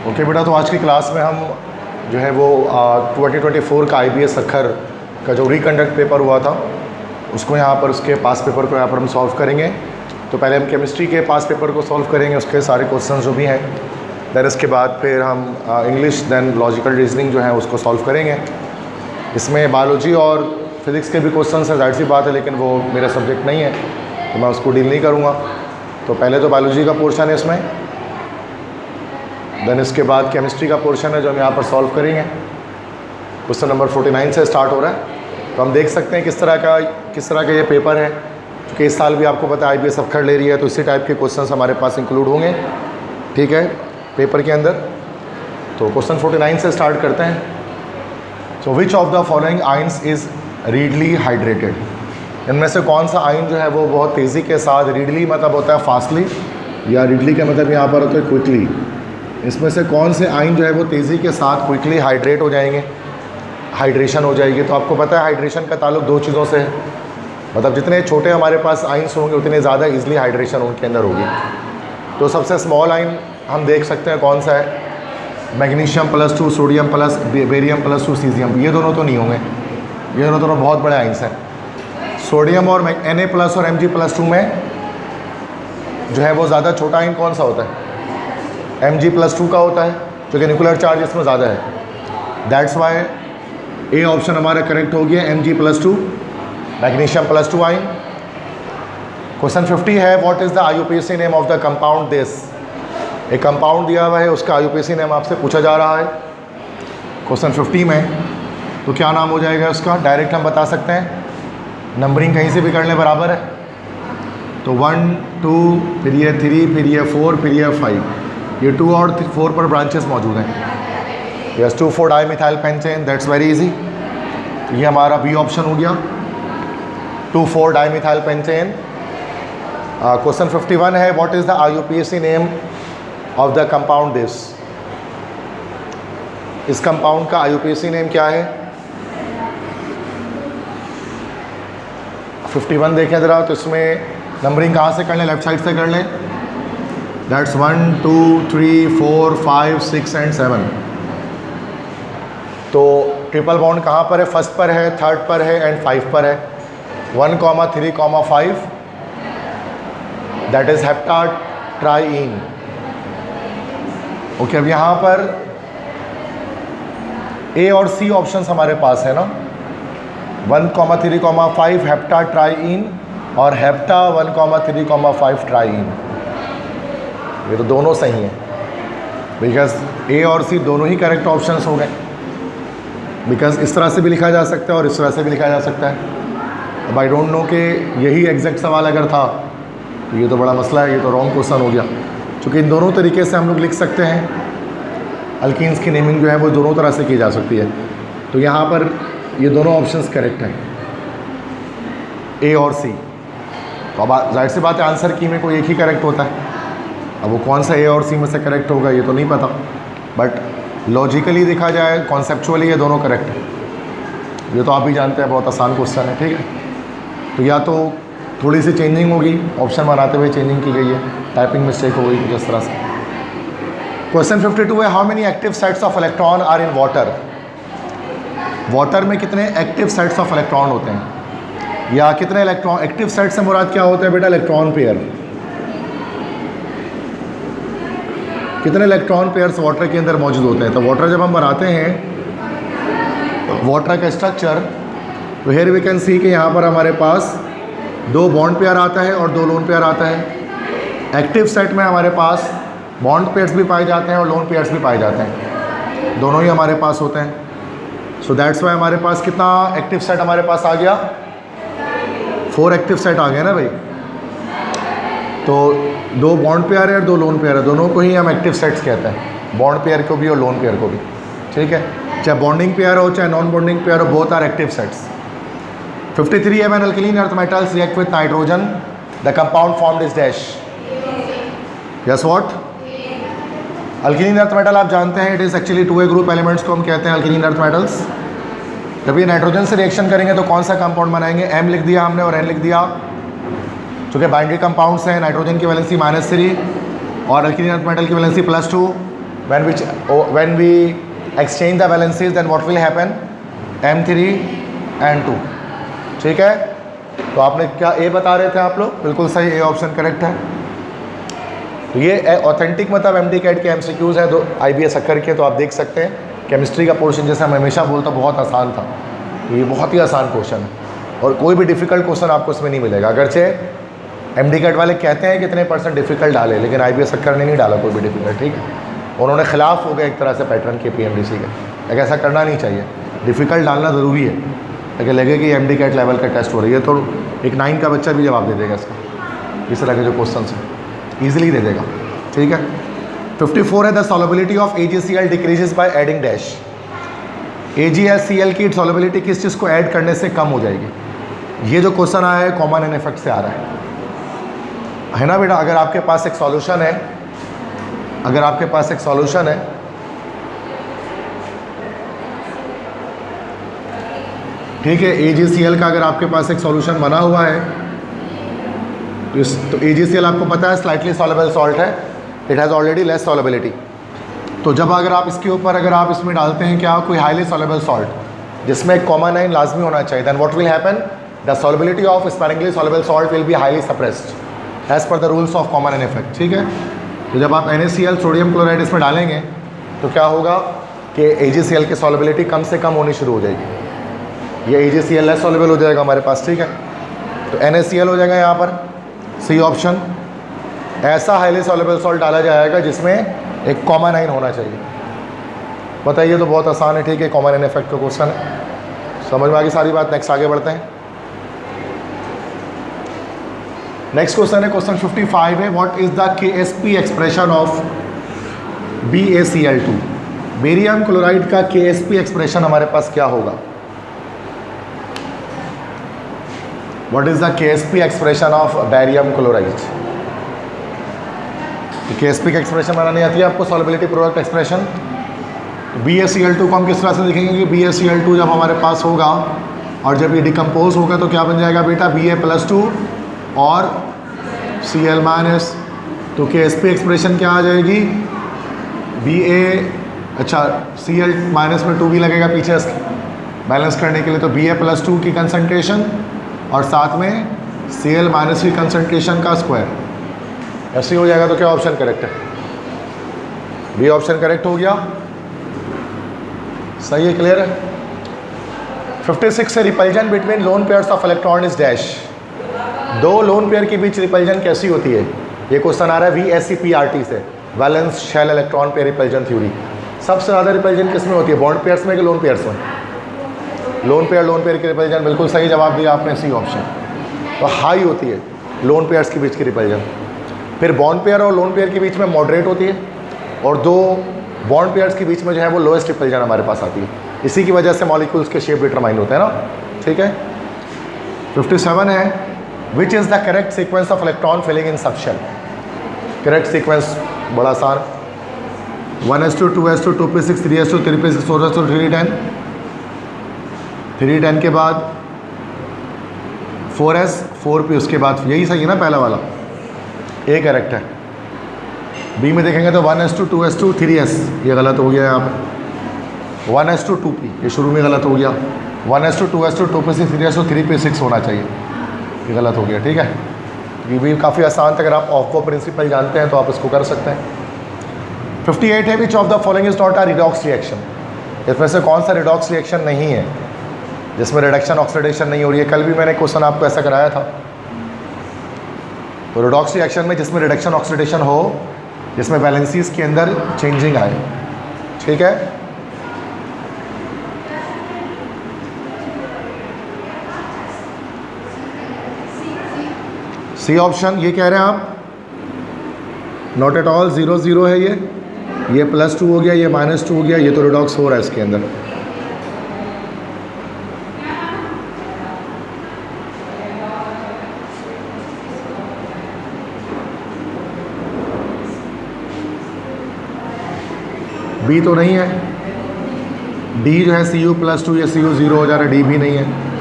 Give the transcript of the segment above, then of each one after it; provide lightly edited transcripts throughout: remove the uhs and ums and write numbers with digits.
Okay बेटा, तो आज की क्लास में हम जो है वो 2024 का IBS अक्खर का जो रिकंडक्ट पेपर हुआ था उसको यहाँ पर उसके पास पेपर को यहाँ पर हम सॉल्व करेंगे। तो पहले हम केमिस्ट्री के पास पेपर को सॉल्व करेंगे, उसके सारे क्वेश्चन जो भी हैं। देन इसके बाद फिर हम इंग्लिश देन लॉजिकल रीजनिंग जो है उसको सॉल्व करेंगे। इसमें बायोलॉजी और फिज़िक्स के भी क्वेश्चन हैं, जाहिर सी बात है, लेकिन वो मेरा सब्जेक्ट नहीं है तो मैं उसको डील नहीं करूँगा। तो पहले तो बायोलॉजी का पोर्शन है इसमें, देन इसके बाद केमिस्ट्री का पोर्शन है जो हम यहाँ पर सॉल्व करेंगे। क्वेश्चन नंबर 49 से स्टार्ट हो रहा है। तो हम देख सकते हैं किस तरह का ये पेपर है, क्योंकि इस साल भी आपको पता है IBS अक्खर ले रही है, तो इसी टाइप के क्वेश्चंस हमारे पास इंक्लूड होंगे, ठीक है, पेपर के अंदर। तो क्वेश्चन 49 से स्टार्ट करते हैं। So which of the following ions is readily hydrated? इनमें से कौन सा आइन जो है वो बहुत तेज़ी के साथ, रीडली मतलब होता है फास्टली, या रीडली का मतलब यहाँ पर होता है क्विकली, इसमें से कौन से आइन जो है वो तेज़ी के साथ क्विकली हाइड्रेट हो जाएंगे, हाइड्रेशन हो जाएगी। तो आपको पता है हाइड्रेशन का ताल्लुक दो चीज़ों से है, मतलब जितने छोटे हमारे पास आइंस होंगे उतने ज़्यादा ईजिली हाइड्रेशन उनके अंदर होगी। तो सबसे स्मॉल आइन हम देख सकते हैं कौन सा है, magnesium +2, sodium plus barium +2, caesium. ये दोनों तो नहीं होंगे, ये दोनों बहुत बड़े आइंस हैं। सोडियम और Na+ और Mg+2 में जो है वो ज़्यादा छोटा आइन कौन सा होता है? Mg+2 का होता है, जो कि न्यूक्लियर चार्ज इसमें ज़्यादा है। दैट्स वाई ए ऑप्शन हमारा करेक्ट हो गया, Mg+2, मैग्नीशियम +2 आइन। क्वेश्चन 50 है, what is the IUPAC name of the compound this? एक कंपाउंड दिया हुआ है, उसका IUPAC नेम आपसे पूछा जा रहा है क्वेश्चन 50 में। तो क्या नाम हो जाएगा उसका? डायरेक्ट हम बता सकते हैं, नंबरिंग कहीं से भी कर लें बराबर है। तो 1 2 फिर ये 3 फिर ये 4 फिर ये 5, ये 2 और 4 पर ब्रांचेस मौजूद हैं। Yes, dimethyl pentane, that's very easy. ये हमारा बी ऑप्शन हो गया, 2,4-डाईमिथाइल पेंटेन। क्वेश्चन 51 है, what is the IUPAC name of the compound this? इस कंपाउंड का IUPAC नेम क्या है? 51 देखें ज़रा, तो इसमें नंबरिंग कहाँ से कर लें? लेफ्ट साइड से कर लें। That's 1 2 3 4 5 6 and 7। तो ट्रिपल बॉन्ड कहाँ पर है? फर्स्ट पर है, थर्ड पर है एंड 5 पर है। 1, 3, 5, दैट इज़ हेप्टाट्राईन। ओके, अब यहाँ पर ए और सी ऑप्शंस हमारे पास है ना, 1, 3, 5 हेप्टाट्राईन और हेप्टा 1, 3, 5 ट्राईन। ये तो दोनों सही हैं, बिकॉज ए और सी दोनों ही करेक्ट ऑप्शंस हो गए। बिकॉज इस तरह से भी लिखा जा सकता है और इस तरह से भी लिखा जा सकता है। अब आई डोंट नो कि यही एग्जैक्ट सवाल अगर था तो ये तो बड़ा मसला है, ये तो रॉन्ग क्वेश्चन हो गया। क्योंकि इन दोनों तरीके से हम लोग लिख सकते हैं, अल्कीन्स की नेमिंग जो है वो दोनों तरह से की जा सकती है। तो यहाँ पर ये दोनों ऑप्शंस करेक्ट हैं, ए और सी। तो अब जाहिर सी बात है आंसर की में कोई एक ही करेक्ट होता है। अब वो कौन सा ए और सी में से करेक्ट होगा ये तो नहीं पता, बट लॉजिकली देखा जाए, कॉन्सेप्चुअली ये दोनों करेक्ट है। ये तो आप भी जानते हैं, बहुत आसान क्वेश्चन है, ठीक है। तो या तो थोड़ी सी चेंजिंग होगी, ऑप्शन बनाते हुए चेंजिंग की गई है, टाइपिंग मिस्टेक हो गई कुछ इस तरह से। क्वेश्चन 52 है, how many active sets of electron are in water? Water में कितने एक्टिव सेट्स ऑफ इलेक्ट्रॉन होते हैं, या कितने इलेक्ट्रॉन? एक्टिव सेट से मुराद क्या होता है बेटा? Electron pair. कितने इलेक्ट्रॉन पेयर्स वाटर के अंदर मौजूद होते हैं? तो वाटर जब हम बनाते हैं, वाटर का स्ट्रक्चर, तो हेयर वी कैन सी कि यहाँ पर हमारे पास 2 बॉन्ड पेयर आता है और 2 लोन पेयर आता है। एक्टिव सेट में हमारे पास बॉन्ड पेयर्स भी पाए जाते हैं और लोन पेयर्स भी पाए जाते हैं, दोनों ही हमारे पास होते हैं। सो दैट्स वाई हमारे पास कितना एक्टिव सेट हमारे पास आ गया? 4 एक्टिव सेट आ गया ना भाई। तो 2 बॉन्ड पेयर है और 2 लोन पेयर है, दोनों को ही हम एक्टिव सेट्स कहते हैं, बॉन्ड पेयर को भी और लोन पेयर को भी, ठीक है। चाहे बॉन्डिंग पेयर हो चाहे नॉन बॉन्डिंग पेयर हो, बोथ आर एक्टिव सेट्स। 53 है, when alkaline earth metals react with nitrogen the compound formed is dash. Yes what? Alkaline earth metal आप जानते हैं, it is actually 2A group elements को हम कहते हैं अल्कलीन अर्थ मेटल्स। जब ये नाइट्रोजन से रिएक्शन करेंगे तो कौन सा कंपाउंड बनाएंगे? M लिख दिया हमने और N लिख दिया, चूँकि बाइंड्री कंपाउंड्स हैं। नाइट्रोजन की वैलेंसी -3 और अल्कीन अर्थ मेटल की valency +2, when we exchange the valencies then what will happen, M3 N2, ठीक है। तो आपने क्या ए बता रहे थे आप लोग, बिल्कुल सही, ए ऑप्शन करेक्ट है। तो ये ऑथेंटिक मतलब एमडी कैट के एमसीक्यूज़ हैं, दो IBS अक्कर के। तो आप देख सकते हैं केमिस्ट्री का पोर्शन जैसे हम हमेशा बोलते हैं बहुत आसान था, तो ये बहुत ही आसान क्वेश्चन है और कोई भी डिफ़िकल्ट क्वेश्चन आपको इसमें नहीं मिलेगा। अगरचे एमडी कैट वाले कहते हैं कितने % डिफ़िकल्ट डाले, लेकिन IBS अक्कर ने नहीं डाला कोई भी डिफ़िकल्ट, ठीक है। उन्होंने खिलाफ हो गया एक तरह से पैटर्न के PMDC के, ऐसा करना नहीं चाहिए, डिफ़िकल्ट डालना ज़रूरी है ताकि लगे कि एमडी कैट लेवल का टेस्ट हो रही है। तो एक 9 का बच्चा भी जवाब दे देगा इसका, इस तरह के जो क्वेश्चन हैं ईजिली दे देगा, ठीक है। 54 है, the solubility of AgCl decreases by adding dash. AgCl की सॉलेबिलिटी किस चीज़ को ऐड करने से कम हो जाएगी। ये जो क्वेश्चन आया है कॉमन एन इफेक्ट से आ रहा है ना बेटा। अगर आपके पास एक सॉल्यूशन है, अगर आपके पास एक सॉल्यूशन है, ठीक है, AgCl का अगर आपके पास एक सॉल्यूशन बना हुआ है तो AgCl आपको पता है स्लाइटली सॉलेबल सॉल्ट है, it has already less solubility. तो जब अगर आप इसके ऊपर अगर आप इसमें डालते हैं क्या, कोई हाईली सॉलेबल सॉल्ट जिसमें एक कॉमन आयन लाजमी होना चाहिए, then what will happen, the solubility of sparingly soluble salt will be highly suppressed as per the rules of common ion effect, ठीक है। तो जब आप NaCl सोडियम क्लोराइड इसमें डालेंगे तो क्या होगा कि AgCl की सॉलेबिलिटी कम से कम होनी शुरू हो जाएगी, ये AgCl लेस सॉलेबल हो जाएगा हमारे पास, ठीक है। तो NaCl हो जाएगा यहाँ पर सी ऑप्शन। ऐसा हाईली सॉलेबल सॉल्ट डाला जाएगा जिसमें एक कॉमन आयन होना चाहिए। बताइए, तो बहुत आसान है, ठीक है, कॉमन एन इफेक्ट का क्वेश्चन है, समझ में आ गई सारी बात। नेक्स्ट आगे बढ़ते हैं। नेक्स्ट क्वेश्चन है क्वेश्चन 55 है, what is the KSP expression of BaCl2। Barium chloride का KSP एक्सप्रेशन हमारे पास क्या होगा। What is the KSP expression of barium chloride. KSP का एक्सप्रेशन बनानी आती है आपको, सॉल्युबिलिटी प्रोडक्ट एक्सप्रेशन। BaCl2 को हम किस तरह से लिखेंगे कि BaCl2 जब हमारे पास होगा और जब ये डिकम्पोज होगा तो क्या बन जाएगा बेटा, Ba+2 और Cl-। तो KSP एक्सप्रेशन क्या आ जाएगी, अच्छा Cl- में 2 भी लगेगा पीछे बैलेंस करने के लिए, तो Ba+2 की कंसनट्रेशन और साथ में Cl- की कंसनट्रेशन का स्क्वायर, ऐसे हो जाएगा। तो क्या ऑप्शन करेक्ट है, बी ऑप्शन करेक्ट हो गया, सही है, क्लियर है। 56 है, repulsion between lone pairs of electron is dash. दो लोन पेयर के बीच रिपल्जन कैसी होती है, ये क्वेश्चन आ रहा है VSEPRT से, valence shell electron pair repulsion theory. सबसे ज़्यादा रिपल्जन किस में होती है, बॉन्ड पेयर्स में कि लोन पेयर्स में। लोन पेयर की रिपल्जन, बिल्कुल सही जवाब दिया आपने, सी ऑप्शन। तो हाई होती है लोन पेयर्स के बीच की रिपल्जन, फिर बॉन्ड पेयर और लोन पेयर के बीच में मॉडरेट होती है, और दो बॉन्ड पेयर्स के बीच में जो है वो लोएस्ट रिपल्जन हमारे पास आती है। इसी की वजह से मॉलिक्यूल्स के शेप डिटरमाइन होते हैं ना, ठीक है। 57 है, which is the correct sequence of electron filling in subshell. Correct sequence बड़ा आसान, 1s2 2s2 2p6 3s2 3p6 4s2 3d10, 3d10 के बाद 4s 4p, उसके बाद यही सही है ना पहला वाला, ए करेक्ट है। बी में देखेंगे तो 1s2 2s2 3s, ये गलत हो गया यहाँ पर, 1s2 2p ये शुरू में गलत हो गया, 1s2 2s2 2p6 3s2 3p6 होना चाहिए, ये गलत हो गया, ठीक है। ये भी काफ़ी आसान था, अगर आप ऑफ वो प्रिंसिपल जानते हैं तो आप इसको कर सकते हैं। 58 है, which of the following is not a redox reaction. इसमें से कौन सा रिडॉक्स रिएक्शन नहीं है जिसमें रिडक्शन ऑक्सीडेशन नहीं हो रही है। कल भी मैंने क्वेश्चन आपको ऐसा कराया था। तो रिडॉक्स रिएक्शन में जिसमें रिडक्शन ऑक्सीडेशन हो, जिसमें वैलेंसीज के अंदर चेंजिंग आए, ठीक है। सी ऑप्शन, ये कह रहे हैं आप, नॉट एट ऑल, 0 0 है, ये +2 हो गया, ये -2 हो गया, ये तो रिडॉक्स हो रहा है इसके अंदर। बी तो नहीं है, डी जो है Cu+2, ये Cu 0 हो जा रहा है, डी भी नहीं है।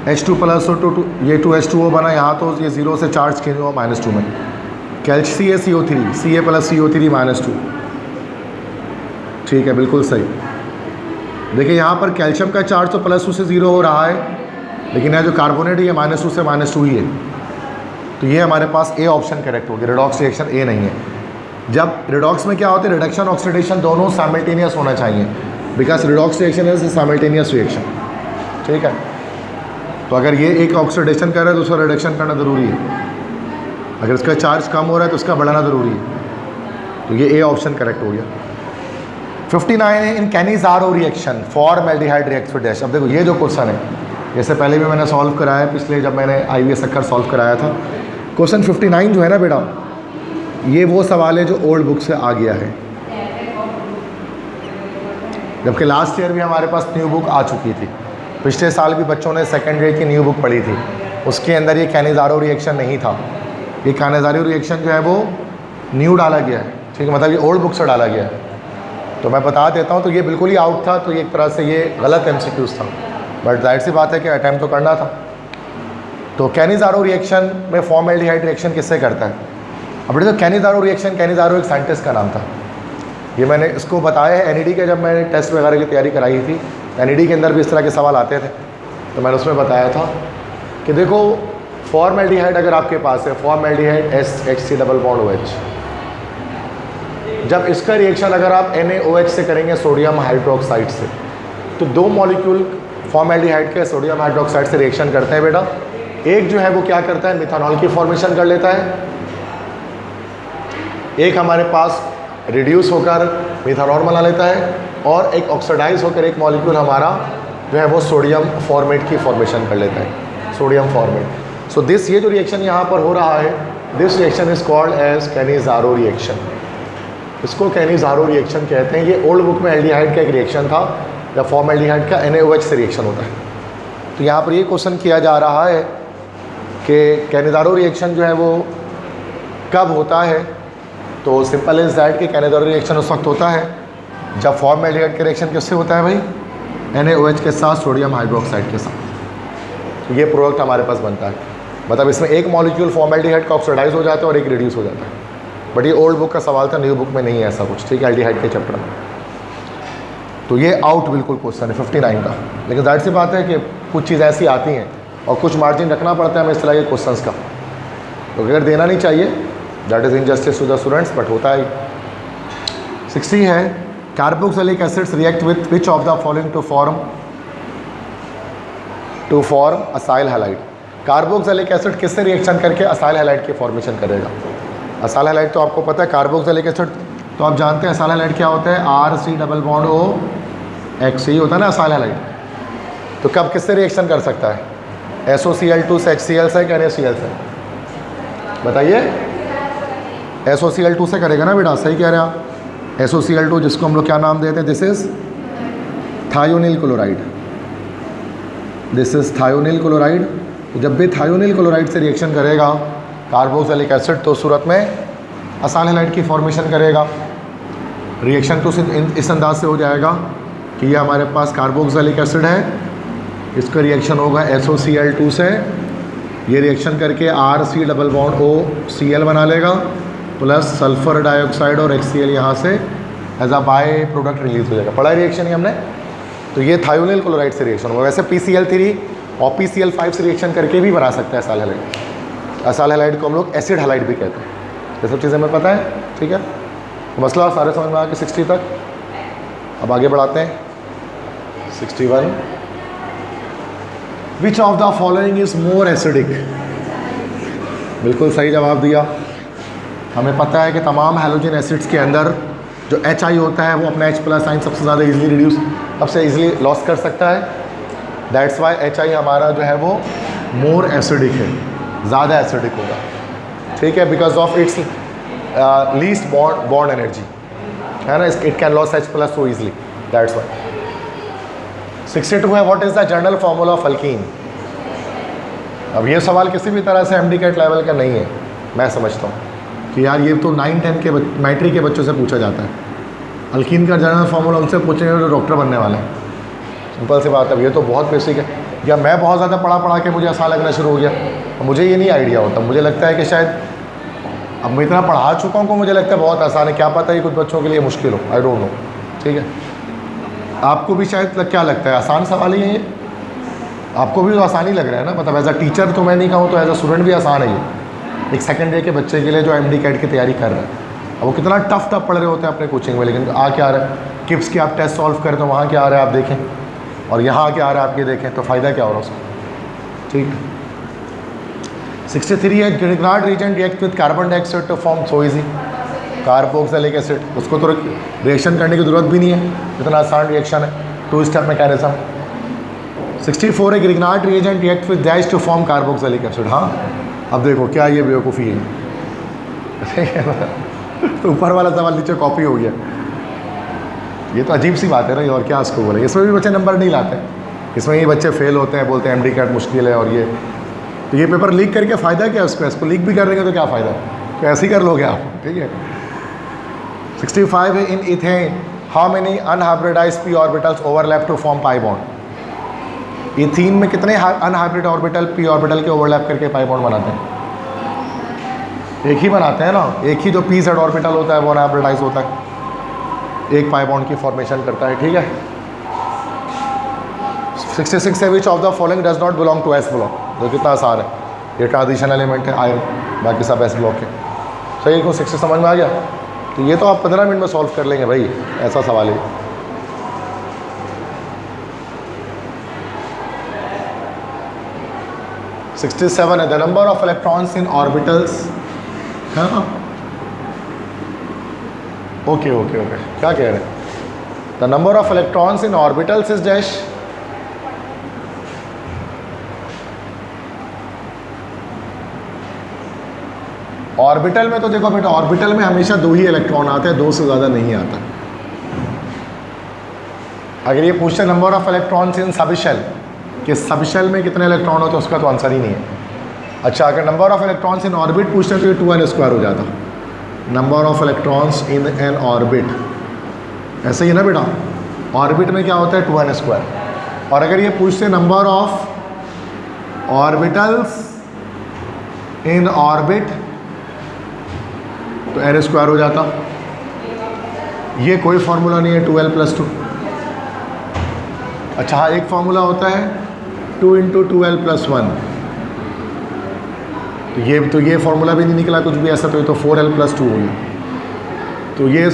H2+ और 2 ये 2H2O बना, यहाँ तो ये 0 से चार्ज चेंज हुआ -2 में, CaCO3 Ca + CO3 -2, ठीक है, बिल्कुल सही। देखिए यहाँ पर कैल्शियम का चार्ज तो +2 से 0 हो रहा है, लेकिन यहाँ जो कार्बोनेट है ये -2 से -2 ही है, तो ये हमारे पास ए ऑप्शन करेक्ट हो गया। रिडॉक्स रिएक्शन ए नहीं है। जब रिडॉक्स में क्या होता है, रिडक्शन ऑक्सीडेशन दोनों साइमल्टेनियस होना चाहिए, because redox reaction is simultaneous reaction, ठीक है। तो अगर ये एक ऑक्सीडेशन कर रहा है तो उसका रिडक्शन करना ज़रूरी है, अगर इसका चार्ज कम हो रहा है तो उसका बढ़ाना ज़रूरी है, तो ये ए ऑप्शन करेक्ट हो गया। 59 है, in Cannizzaro reaction formaldehyde reacts with dash. अब देखो ये जो क्वेश्चन है, जैसे पहले भी मैंने सॉल्व कराया, पिछले जब मैंने IBS अक्कर सॉल्व कराया था, क्वेश्चन 59 जो है ना बेटा, ये वो सवाल है जो ओल्ड बुक से आ गया है, जबकि लास्ट ईयर भी हमारे पास न्यू बुक आ चुकी थी। पिछले साल भी बच्चों ने सेकेंड ग्रेड की न्यू बुक पढ़ी थी, उसके अंदर ये कैनिज़ारो रिएक्शन नहीं था। ये कैनिज़ारो रिएक्शन जो है वो न्यू डाला गया है, ठीक है, मतलब ये ओल्ड बुक से डाला गया है। तो मैं बता देता हूँ, तो ये बिल्कुल ही आउट था, तो ये एक तरह से ये गलत MCQs था, बट जाहिर सी बात है कि अटैम्प्ट तो करना था। तो कैनिज़ारो रिएक्शन में फॉर्मल्डिहाइड रिएक्शन किससे करता है? अब देखो कैनिज़ारो रिएक्शन, कैनिज़ारो एक साइंटिस्ट का नाम था, ये मैंने इसको बताया है NED के, जब मैंने टेस्ट वगैरह की तैयारी कराई थी, NED के अंदर भी इस तरह के सवाल आते थे, तो मैंने उसमें बताया था कि देखो फॉर्मल्डिहाइड अगर आपके पास है, फॉर्मल्डिहाइड SHC⋯OH, जब इसका रिएक्शन अगर आप NaOH से करेंगे सोडियम हाइड्रोक्साइड से, तो दो मॉलिक्यूल फॉर्मल्डिहाइड के सोडियम हाइड्रोक्साइड से रिएक्शन करते हैं बेटा। एक जो है वो क्या करता है, मिथानॉल की फॉर्मेशन कर लेता है, एक हमारे पास रिड्यूस होकर मिथानॉल बना लेता है, और एक ऑक्सीडाइज होकर एक मॉलिक्यूल हमारा जो है वो सोडियम फॉर्मेट की फॉर्मेशन कर लेता है, सोडियम फॉर्मेट। सो दिस, ये जो रिएक्शन यहाँ पर हो रहा है, this reaction is called as Cannizzaro reaction. इसको कैनिज़ारो रिएक्शन कहते हैं। ये ओल्ड बुक में एल्डिहाइड का एक रिएक्शन था, या फॉर्मल्डिहाइड का NaOH से रिएक्शन होता है। तो यहाँ पर ये क्वेश्चन किया जा रहा है कि कैनिज़ारो रिएक्शन जो है वो कब होता है, तो सिंपल इज दैट कि कैनिज़ारो रिएक्शन उस वक्त होता है जब फॉर्मल्डिहाइड का रिएक्शन किससे होता है भाई, NaOH के साथ सोडियम हाइड्रोक्साइड के साथ, तो ये प्रोडक्ट हमारे पास बनता है। मतलब इसमें एक मॉलिक्यूल फॉर्मल्डिहाइड का ऑक्सीडाइज हो जाता है और एक रिड्यूस हो जाता है, बट ये ओल्ड बुक का सवाल था, न्यू बुक में नहीं है ऐसा कुछ, ठीक है, एल्डिहाइड के चैप्टर में। तो ये आउट बिल्कुल क्वेश्चन है 59 का। लेकिन जाहिर सी बात है कि कुछ चीज़ ऐसी आती हैं और कुछ मार्जिन रखना पड़ता है हमें इस तरह के क्वेश्चन का, तो अगर देना नहीं चाहिए, that is injustice to the students, but होता है। 60 है, carboxylic acids react with which of the following to form acyl halide. Carboxylic acid किससे रिएक्शन करके असाइल हैलाइड की फॉर्मेशन करेगा? असाइल हैलाइड तो आपको पता है, कार्बोक्सिलिक एसिड तो आप जानते हैं असाइल हैलाइड क्या होता है, RC⋯OX होता है ना असाइल हैलाइड। तो कब किससे रिएक्शन कर सकता है, SOCl2 से HCl से क्या NaCl से? बताइए, SOCl2 से करेगा ना बेटा, सही कह रहे हैं आप। SOCl2 जिसको हम लोग क्या नाम देते हैं, this is thionyl chloride, this is thionyl chloride. जब भी थायोनिल क्लोराइड से रिएक्शन करेगा कार्बोक्सिलिक एसिड, तो सूरत में असाइल हैलाइड की फॉर्मेशन करेगा। रिएक्शन तो इस अंदाज से हो जाएगा कि ये हमारे पास कार्बोक्सिलिक एसिड है, इसका रिएक्शन होगा SOCl2 से, ये रिएक्शन करके RC⋯OCl बना लेगा, प्लस सल्फर डाइऑक्साइड और HCl यहाँ से as a by product release हो जाएगा। पढ़ा रिएक्शन ही हमने। तो ये थायोनिल क्लोराइड से रिएक्शन होगा। वैसे PCl3 और PCl5 से रिएक्शन करके भी बना सकता है असाइल हैलाइड। असाइल हैलाइड को हम लोग एसिड हैलाइड भी कहते हैं। ये सब चीज़ें हमें पता है, ठीक है। तो मसला सारे समझ में आ गए 60 तक। अब आगे बढ़ाते हैं 61। विच of the following is more acidic? बिल्कुल सही जवाब दिया। हमें पता है कि तमाम हैलोजन एसिड्स के अंदर जो HI होता है वो अपना H+ साइन सबसे ज़्यादा इजीली रिड्यूस, सबसे इजीली लॉस कर सकता है। दैट्स वाई HI हमारा जो है वो मोर एसिडिक है, ज़्यादा एसिडिक होगा, ठीक है, because of its least bond energy है ना, it can loss H+ so easily, that's why. 62 है, what is the general formula of alkyne? अब ये सवाल किसी भी तरह से MD-CAT लेवल का नहीं है, मैं समझता हूँ कि यार ये तो 9-10 के मैट्रिक के बच्चों से पूछा जाता है। अल्कीन का जनरल फार्मूला उनसे पूछेंगे जो डॉक्टर बनने वाले हैं, सिंपल सी बात है। ये तो बहुत बेसिक है। या मैं बहुत ज़्यादा पढ़ा के मुझे आसान लगना शुरू हो गया, मुझे ये नहीं आइडिया होता। मुझे लगता है कि शायद अब मैं इतना पढ़ा चुका हूँ, मुझे लगता है बहुत आसान है, क्या पता ये कुछ बच्चों के लिए मुश्किल हो, आई डोंट नो। ठीक है, आपको भी शायद क्या लगता है आसान सवाल ही है ये? आपको भी तो आसान ही लग रहा है ना, मतलब एज अ टीचर तो मैं नहीं कहूँ तो एज अ स्टूडेंट भी आसान है ये, एक सेकेंड ईयर के बच्चे के लिए जो MD कैट की तैयारी कर रहे हैं। अब वो कितना टफ पढ़ रहे होते हैं अपने कोचिंग में, लेकिन आ क्या आ रहा है, किप्स के आप टेस्ट सॉल्व करें तो वहाँ क्या आ रहा है आप देखें, और यहाँ क्या आ रहा है आप ये देखें, तो फ़ायदा क्या हो रहा है उसका। ठीक है, 63 है Grignard reagent react with carbon dioxide to form so easy carboxylic acid, उसको तो रिएक्शन करने की ज़रूरत भी नहीं है, इतना आसान रिएक्शन है, 2 स्टेप मैकेनिज्म। 64 है Grignard reagent react with dash to form carboxylic acid. हाँ, अब देखो क्या ये बेवकूफ़ी है तो ऊपर वाला सवाल नीचे कॉपी हो गया, ये तो अजीब सी बात है ना, और क्या उसको बोले। इसमें भी बच्चे नंबर नहीं लाते, इसमें ये बच्चे फेल होते हैं, बोलते हैं MD कैट मुश्किल है, और ये तो ये पेपर लीक करके फ़ायदा क्या है उसको, इसको लीक भी कर देंगे तो क्या फ़ायदा, तो ऐसे ही कर लोगे आप। ठीक है, 65 है in ethane how many unhybridized p orbitals overlap to form pi bond. Ethene में कितने अनहाइब्रिड ऑर्बिटल p ऑर्बिटल के ओवरलैप करके पाई बॉन्ड बनाते हैं? एक ही बनाते हैं ना, एक ही जो pz ऑर्बिटल होता है वो अनहाइब्रिडाइज होता है, एक पाई बॉन्ड की फॉर्मेशन करता है। ठीक है, 66 है which of the following does not belong to S block, जो कितना आसान है, ये ट्रांजिशन एलिमेंट है आयन, बाकी सब S ब्लॉक है। सही को 60 समझ में आ गया, तो ये तो आप 15 मिनट में सॉल्व कर लेंगे भाई, ऐसा सवाल है। (67) है the number of electrons in orbitals. हाँ ओके, क्या कह रहे हैं, the number of electrons in orbitals is dash. Orbital में तो देखो बेटा, ऑर्बिटल में हमेशा 2 ही इलेक्ट्रॉन आते हैं, 2 से ज़्यादा नहीं आता। अगर ये पूछते number of electrons in subshell, कि सबशेल में कितने इलेक्ट्रॉन होते हैं, उसका तो आंसर ही नहीं है। अच्छा, अगर number of electrons in orbit पूछते हैं तो ये 2n² हो जाता, number of electrons in an orbit, ऐसे ही ना बेटा, ऑर्बिट में क्या होता है 2n²। और अगर ये पूछते number of orbitals in orbit तो n² हो जाता। ये कोई फार्मूला नहीं है 2l+2। अच्छा हाँ, एक फार्मूला होता है 2 × 2l+1, तो ये फार्मूला भी नहीं निकला कुछ भी ऐसा, तो ये तो 4l+2 हो गया। तो ये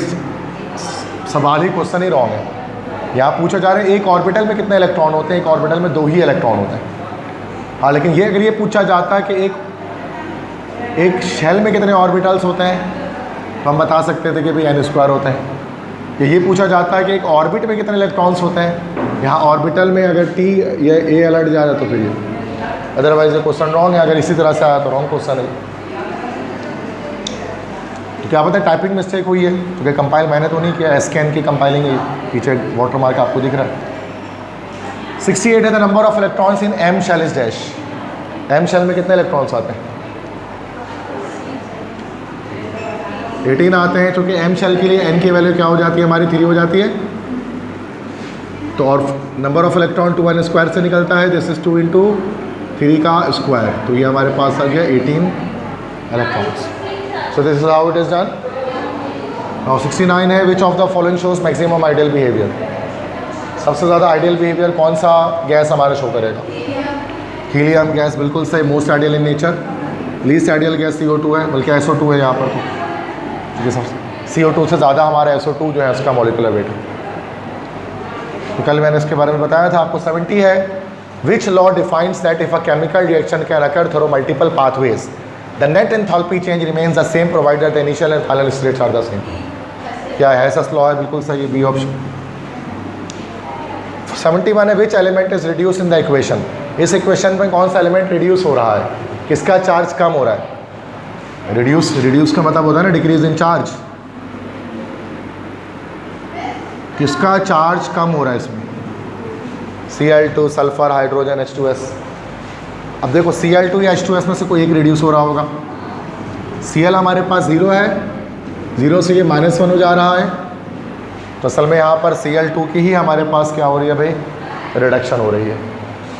सवाल ही क्वेश्चन ही रॉन्ग है। यहाँ पूछा जा रहा है एक ऑर्बिटल में कितने इलेक्ट्रॉन होते हैं, एक ऑर्बिटल में 2 ही इलेक्ट्रॉन होते हैं। हाँ, लेकिन ये अगर ये पूछा जाता है कि एक शेल में कितने ऑर्बिटल्स होते हैं, तो हम बता सकते थे कि भाई n² होते हैं। कि ये पूछा जाता है कि एक ऑर्बिट में कितने इलेक्ट्रॉन्स होते हैं, यहाँ ऑर्बिटल में अगर T या A अलर्ट जा रहा है तो फिर ये, अदरवाइज ये क्वेश्चन रॉन्ग है। अगर इसी तरह से आया तो रॉन्ग क्वेश्चन है। तो क्या पता टाइपिंग मिस्टेक हुई है, क्योंकि कंपाइल मैंने तो नहीं किया, SCAN की कंपाइलिंग है, पीछे वाटरमार्क आपको दिख रहा है। 68 है the number of electrons in M shell is dash. M shell में कितने इलेक्ट्रॉन्स आते हैं? 18 आते हैं, क्योंकि M शेल के लिए n की वैल्यू क्या हो जाती है हमारी, 3 हो जाती है। तो और नंबर ऑफ इलेक्ट्रॉन 2n² से निकलता है, दिस इज 2 × 3 का स्क्वायर, तो ये हमारे पास आ गया 18 electrons. So this is how it is done. Now 69 है which of the following shows maximum ideal behaviour. सबसे ज़्यादा आइडियल बिहेवियर कौन सा गैस हमारा शो करेगा? हीलियम गैस, बिल्कुल सही, most ideal in nature. Least ideal gas CO2 है, बल्कि SO2 है यहाँ पर, तो सबसे CO2 से ज़्यादा हमारा SO2 जो है उसका मॉलिक्यूलर वेट है। तो कल मैंने इसके बारे में बताया था आपको। 70 है which law defines that if a chemical reaction can occur through multiple pathways the net enthalpy change remains the same provided the initial and final states are the same. क्या है ऐसा लॉ है? बिल्कुल सही, बी ऑप्शन। 71 है which element is reduce in the equation. इस equation में कौन सा एलिमेंट रिड्यूस हो रहा है, किसका चार्ज कम हो रहा है? रिड्यूस का मतलब होता है ना डिक्रीज इन चार्ज, किसका चार्ज कम हो रहा है इसमें? Cl2, sulphur, hydrogen, H2S। अब देखो Cl2 या H2S में से कोई एक रिड्यूस हो रहा होगा। Cl हमारे पास 0 है, 0 से ये -1 हो जा रहा है, तो असल में यहाँ पर Cl2 की ही हमारे पास क्या हो रही है भाई, रिडक्शन हो रही है।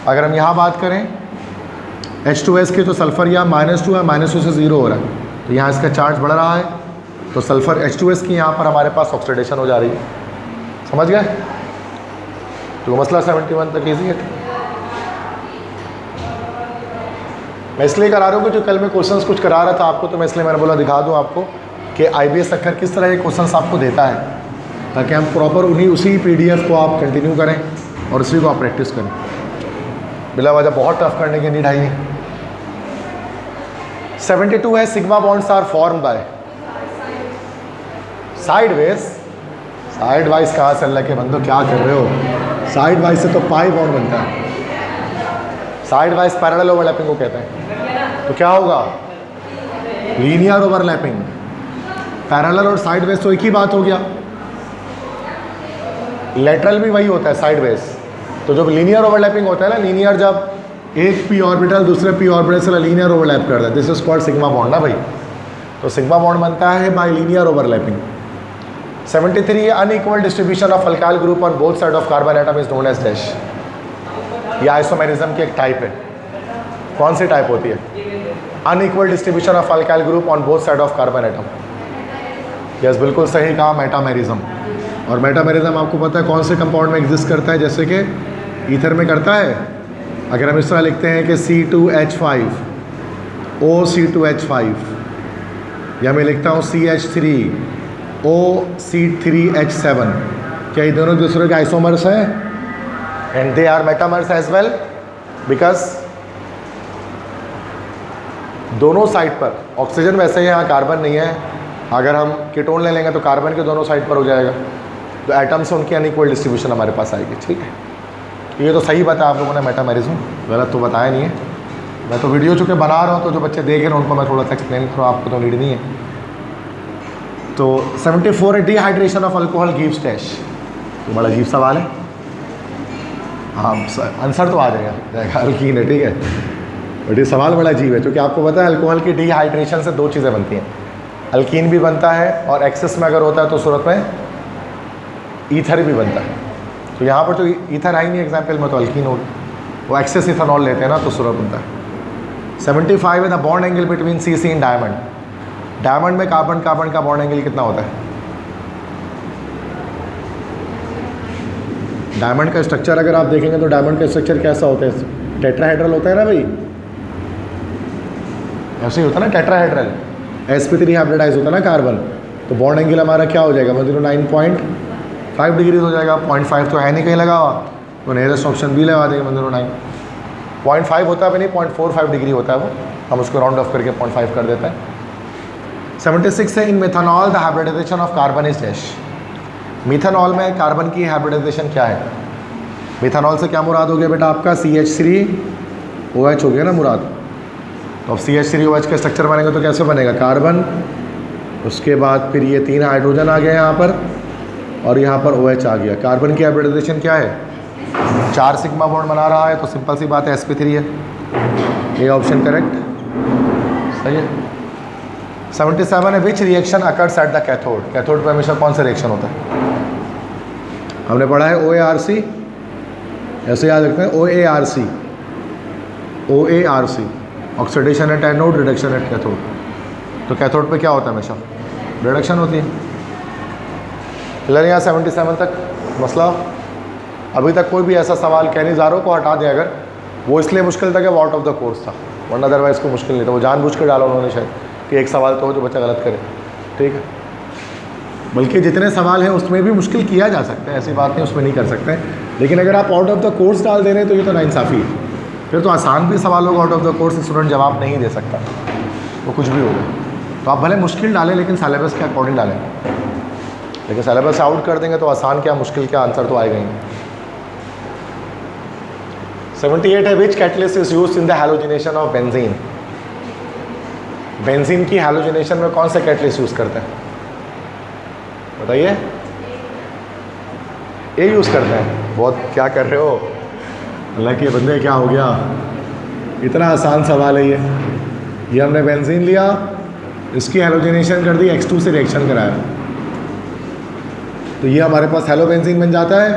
अगर हम यहाँ बात करें H2S की, तो सल्फर यहाँ -2 है, -2 से 0 हो रहा है, तो यहाँ इसका चार्ज बढ़ रहा है, तो सल्फर H2S की यहाँ पर हमारे पास ऑक्सीडेशन हो जा रही है। समझ गए? तो मसला 71 तक ईजी है। मैं इसलिए करा रहा हूँ कि जो कल मैं क्वेश्चंस कुछ करा रहा था आपको, तो मैं इसलिए मैंने बोला दिखा दूँ आपको कि IBS अक्खर किस तरह के क्वेश्चंस आपको देता है, ताकि हम प्रॉपर उसी PDF को आप कंटिन्यू करें और उसी को आप प्रैक्टिस करें। बिला वजह बहुत टफ करने की नीड है नहीं। 72 है sigma bonds are form by sideways. Side wise कहाँ से, अल्लाह के बंदो क्या कर रहे हो? साइड वाइज से तो पाई बॉन्ड बनता है। साइड वाइज पैरेलल ओवरलैपिंग को कहते हैं। तो क्या होगा? Linear overlapping. पैरेलल और साइड वेज तो एक ही बात हो गया। लेटरल भी वही होता है, साइड वेज। तो जब लीनियर ओवरलैपिंग होता है ना, लीनियर जब एक p ऑर्बिटल दूसरे p ऑर्बिटल से लीनियर ओवरलैप करता है, this is called sigma bond ना भाई। तो सिग्मा बॉन्ड बनता है by linear overlapping. 73 unequal distribution of alkyl group on both side of carbon atom is known as dash. ये आइसोमेरिज्म की एक टाइप है। कौन सी टाइप होती है? Unequal distribution of alkyl group on both side of carbon atom. Yes, बिल्कुल सही कहा, मेटामेरिज्म। और मेटामेरिज्म आपको पता है कौन से कंपाउंड में एग्जिस्ट करता है? जैसे कि ईथर में करता है। अगर हम इस तरह लिखते हैं कि C2H5 OC2H5, या मैं लिखता हूँ CH3 OC3H7, क्या ये दोनों दूसरे के आइसोमर्स हैं? And they are metamers as well, because दोनों साइड पर ऑक्सीजन वैसे ही यहाँ कार्बन नहीं है। अगर हम कीटोन ले लेंगे तो कार्बन के दोनों साइड पर हो जाएगा, तो एटम्स से उनकी अनइक्वल डिस्ट्रीब्यूशन हमारे पास आएगी। ठीक है, ये तो सही बताया आप लोगों ने मेटामेरिज्म, गलत तो बताया नहीं है। मैं तो वीडियो चूँकि बना रहा हूँ, तो जो बच्चे देख रहे हैं उनको मैं थोड़ा सा एक्सप्लेन करूँ, आपको तो नीड नहीं है। तो 74 dehydration of alcohol gives dash. तो बड़ा अजीब सवाल है। हाँ, आंसर तो आ जाएगा, अल्कीन है। ठीक है, बट ये सवाल बड़ा अजीब है, क्योंकि आपको पता है अल्कोहल की डिहाइड्रेशन से दो चीज़ें बनती हैं। अल्कीन भी बनता है, और एक्सेस में अगर होता है तो सूरत में ईथर भी बनता है। तो यहाँ पर तो ईथर आई नहीं एग्जाम्पल में, तो अल्कीन होगी। वो एक्सेस इथेनॉल लेते हैं ना, तो सूरत बनता है। 75 है the bond angle between CC in diamond. Diamond में कार्बन कार्बन का बॉन्ड एंगल कितना होता है? डायमंड का स्ट्रक्चर अगर आप देखेंगे तो डायमंड का स्ट्रक्चर कैसा होता है? टेट्राहेड्रल होता है ना भाई, ऐसे ही होता है ना टेट्राहेड्रल। sp3 हाइब्रिडाइज होता है ना कार्बन, तो बॉन्ड एंगल हमारा क्या हो जाएगा? 9.5 डिग्री हो जाएगा। 0.5 तो है नहीं कहीं लगा हुआ, तो नियरेस्ट ऑप्शन भी लगा देंगे 9. 0.5 होता है नहीं, 0.45 डिग्री होता है वो, हम उसको राउंड ऑफ करके 0.5 कर देते हैं। 76 है in methanol the hybridization of carbon is dash. Methanol में कार्बन की हाइब्रिडाइजेशन क्या है? मिथेनॉल से क्या मुराद हो गया बेटा आपका? CH3OH हो गया ना मुराद। तो अब CH3OH का स्ट्रक्चर बनेगा तो कैसे बनेगा? कार्बन, उसके बाद फिर ये 3 हाइड्रोजन आ गया यहाँ पर, और यहाँ पर OH आ गया। कार्बन की हाइब्रिडाइजेशन क्या है? 4 सिग्मा बॉन्ड बना रहा है, तो सिंपल सी बात है sp3 है। ये ऑप्शन करेक्ट सही है। 77 है which reaction occurs at the cathode. Cathode पे हमेशा कौन सा रिएक्शन होता है? हमने पढ़ा है OARC, ऐसे याद रखते हैं OARC oxidation at anode, reduction at cathode. तो कैथोड पे क्या होता है? हमेशा रिडक्शन होती है। क्लियर? यहाँ 77 तक मसला। अभी तक कोई भी ऐसा सवाल कह नहीं, ज़ारों को हटा दें अगर, वो इसलिए मुश्किल था कि वो आउट ऑफ द कोर्स था, वरना अदरवाइज को मुश्किल नहीं था। वो जानबूझ के डाला उन्होंने शायद कि एक सवाल तो हो जो बच्चा गलत करे। ठीक है, बल्कि जितने सवाल हैं उसमें भी मुश्किल किया जा सकता है, ऐसी बात नहीं उसमें नहीं कर सकते। लेकिन अगर आप आउट ऑफ द कोर्स डाल दे रहे हैं तो ये तो नाइंसाफ़ी है। फिर तो आसान भी सवाल होगा, out of the course student जवाब नहीं दे सकता, वो कुछ भी होगा। तो आप भले मुश्किल डालें लेकिन सिलेबस के अकॉर्डिंग डालें, लेकिन सिलेबस आउट कर देंगे तो आसान क्या मुश्किल क्या आंसर तो आएगा ही। 78 है which catalyst is used in the halogenation of benzene. Benzene की हैलोजिनेशन में कौन सा कैटलिस्ट यूज़ करते हैं? बताइए। ये यूज़ करते हैं। बहुत क्या कर रहे हो अल्लाह के बंदे, क्या हो गया? इतना आसान सवाल है ये हमने बेंजीन लिया, इसकी हैलोजिनेशन कर दी, X2 से रिएक्शन कराया, तो ये हमारे पास हेलो बेंजीन बन जाता है।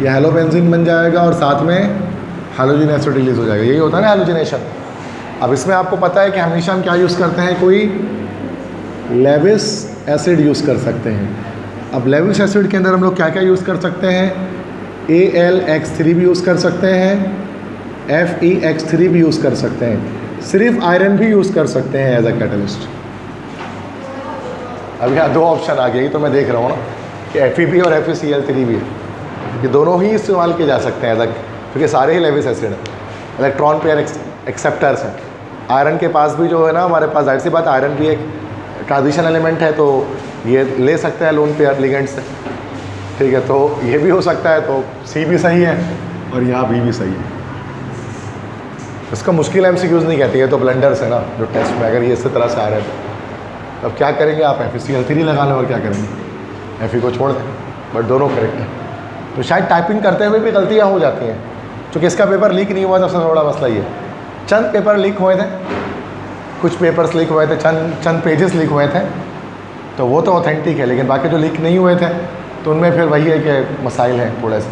ये हेलो बेंजीन बन जाएगा और साथ में हैलोजन एसिड रिलीज हो जाएगा। यही होता है ना हैलोजिनेशन। अब इसमें आपको पता है कि हमेशा हम क्या यूज़ करते हैं, कोई लेविस एसिड यूज़ कर सकते हैं। अब लेविस एसिड के अंदर हम लोग क्या क्या यूज़ कर सकते हैं, AlX3 भी यूज़ कर सकते हैं, FeX3 भी यूज़ कर सकते हैं, सिर्फ आयरन भी यूज़ कर सकते हैं एज अ कैटलिस्ट। अब यहाँ दो ऑप्शन आ गई, तो मैं देख रहा हूँ ना कि Fe और FeCl3 भी है, ये दोनों ही इस्तेमाल किए जा सकते हैं एज अ, क्योंकि सारे ही लेविस एसिड हैं, इलेक्ट्रॉन पेयर एक्सेप्टर्स हैं। आयरन के पास भी जो है ना, हमारे पास जाहिर सी बात आयरन भी एक ट्रांजिशन एलिमेंट है, तो ये ले सकते हैं लोन पेयर लिगेंड से, ठीक है। तो ये भी हो सकता है, तो सी भी सही है और यहाँ बी भी सही है। इसका मुश्किल MCQs नहीं कहती है, तो ब्लेंडर्स है ना जो टेस्ट में, अगर ये इस तरह से आ रहे हैं तो अब क्या करेंगे आप, FeCl3 लगा लें और क्या करेंगे, Fe को छोड़ दें, बट दोनों करेक्ट है। तो शायद टाइपिंग करते हुए भी गलतियाँ हो जाती हैं, क्योंकि इसका पेपर लीक नहीं हुआ, सबसे बड़ा मसला ये। चंद पेपर लीक हुए थे, कुछ पेपर्स लीक हुए थे, चंद पेजेस लीक हुए थे, तो वो तो ऑथेंटिक है, लेकिन बाकी जो लीक नहीं हुए थे तो उनमें फिर वही है कि मसाइल हैं थोड़े से।